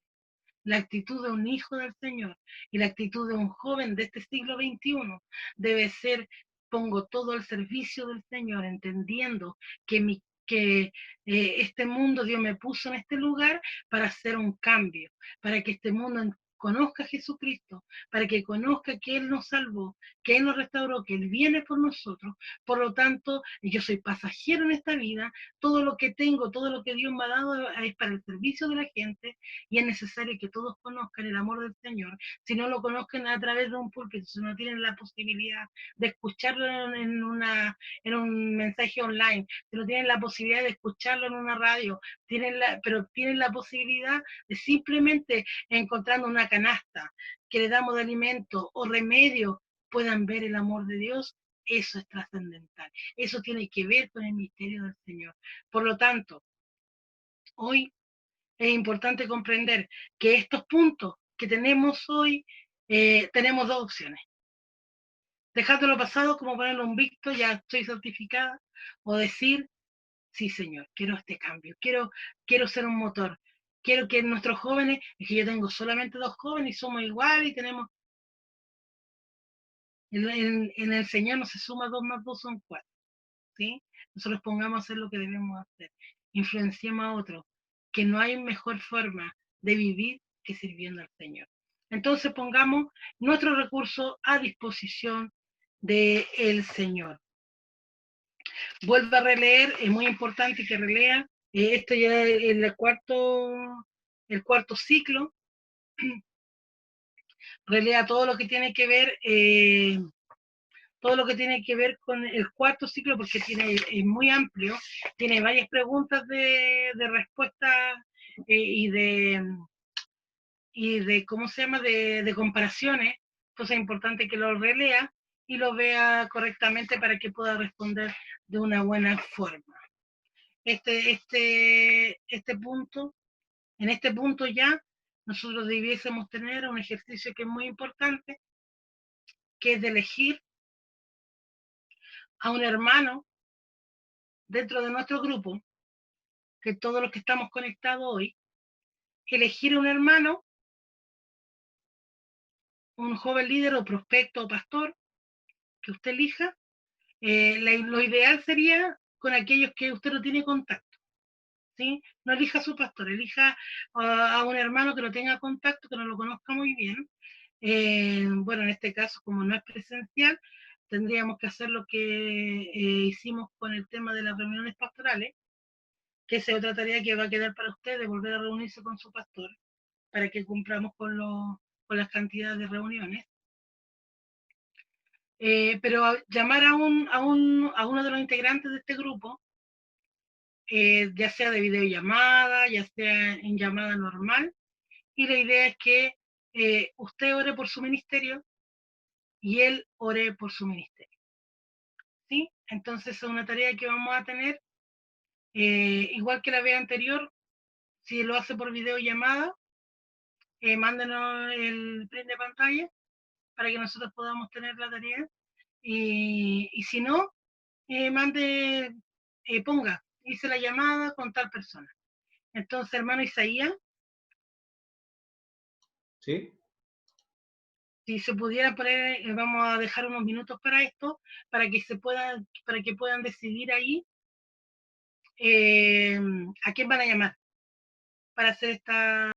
La actitud de un hijo del Señor y la actitud de un joven de este siglo XXI debe ser, pongo todo al servicio del Señor, entendiendo que este mundo Dios me puso en este lugar para hacer un cambio, para que este mundo conozca a Jesucristo, para que conozca que Él nos salvó, que Él nos restauró, que Él viene por nosotros. Por lo tanto, yo soy pasajero en esta vida, todo lo que tengo, todo lo que Dios me ha dado es para el servicio de la gente, y es necesario que todos conozcan el amor del Señor. Si no lo conozcan a través de un púlpito, si no tienen la posibilidad de escucharlo en un mensaje online, si no tienen la posibilidad de escucharlo en una radio, pero tienen la posibilidad de simplemente encontrando una canasta que le damos de alimento o remedio, puedan ver el amor de Dios. Eso es trascendental. Eso tiene que ver con el misterio del Señor. Por lo tanto, hoy es importante comprender que estos puntos que tenemos hoy, tenemos dos opciones. Dejándolo pasado, como ponerle un visto, ya estoy certificada, o decir, sí Señor, quiero este cambio, quiero ser un motor, quiero que nuestros jóvenes, es que yo tengo solamente 2 jóvenes y somos iguales y tenemos, en el Señor no se suma 2 más 2 son 4, ¿sí? Nosotros pongamos a hacer lo que debemos hacer, influenciemos a otros, que no hay mejor forma de vivir que sirviendo al Señor. Entonces pongamos nuestros recursos a disposición del Señor. Vuelvo a releer, es muy importante que relea, esto ya es el cuarto ciclo, relea todo lo que tiene que ver, con el cuarto ciclo, porque es muy amplio, tiene varias preguntas de respuesta y de ¿cómo se llama?, de comparaciones. Entonces es importante que lo relea y lo vea correctamente para que pueda responder de una buena forma. En este punto ya, nosotros debiésemos tener un ejercicio que es muy importante, que es de elegir a un hermano dentro de nuestro grupo, que todos los que estamos conectados hoy, elegir a un hermano, un joven líder o prospecto o pastor, que usted elija. Lo ideal sería con aquellos que usted no tiene contacto, ¿sí? No elija a su pastor, elija a un hermano que no tenga contacto, que no lo conozca muy bien. Bueno, en este caso, como no es presencial, tendríamos que hacer lo que hicimos con el tema de las reuniones pastorales, que esa es otra tarea que va a quedar para usted, de volver a reunirse con su pastor, para que cumplamos con las cantidades de reuniones. Pero llamar a uno de los integrantes de este grupo, ya sea de videollamada, ya sea en llamada normal, y la idea es que usted ore por su ministerio y él ore por su ministerio, ¿sí? Entonces es una tarea que vamos a tener, igual que la vez anterior, Si lo hace por videollamada, mándenos el print de pantalla para que nosotros podamos tener la tarea. Y si no, ponga, hice la llamada con tal persona. Entonces, hermano Isaías, ¿Sí? si se pudiera poner, vamos a dejar unos minutos para esto, para que puedan decidir ahí a quién van a llamar para hacer esta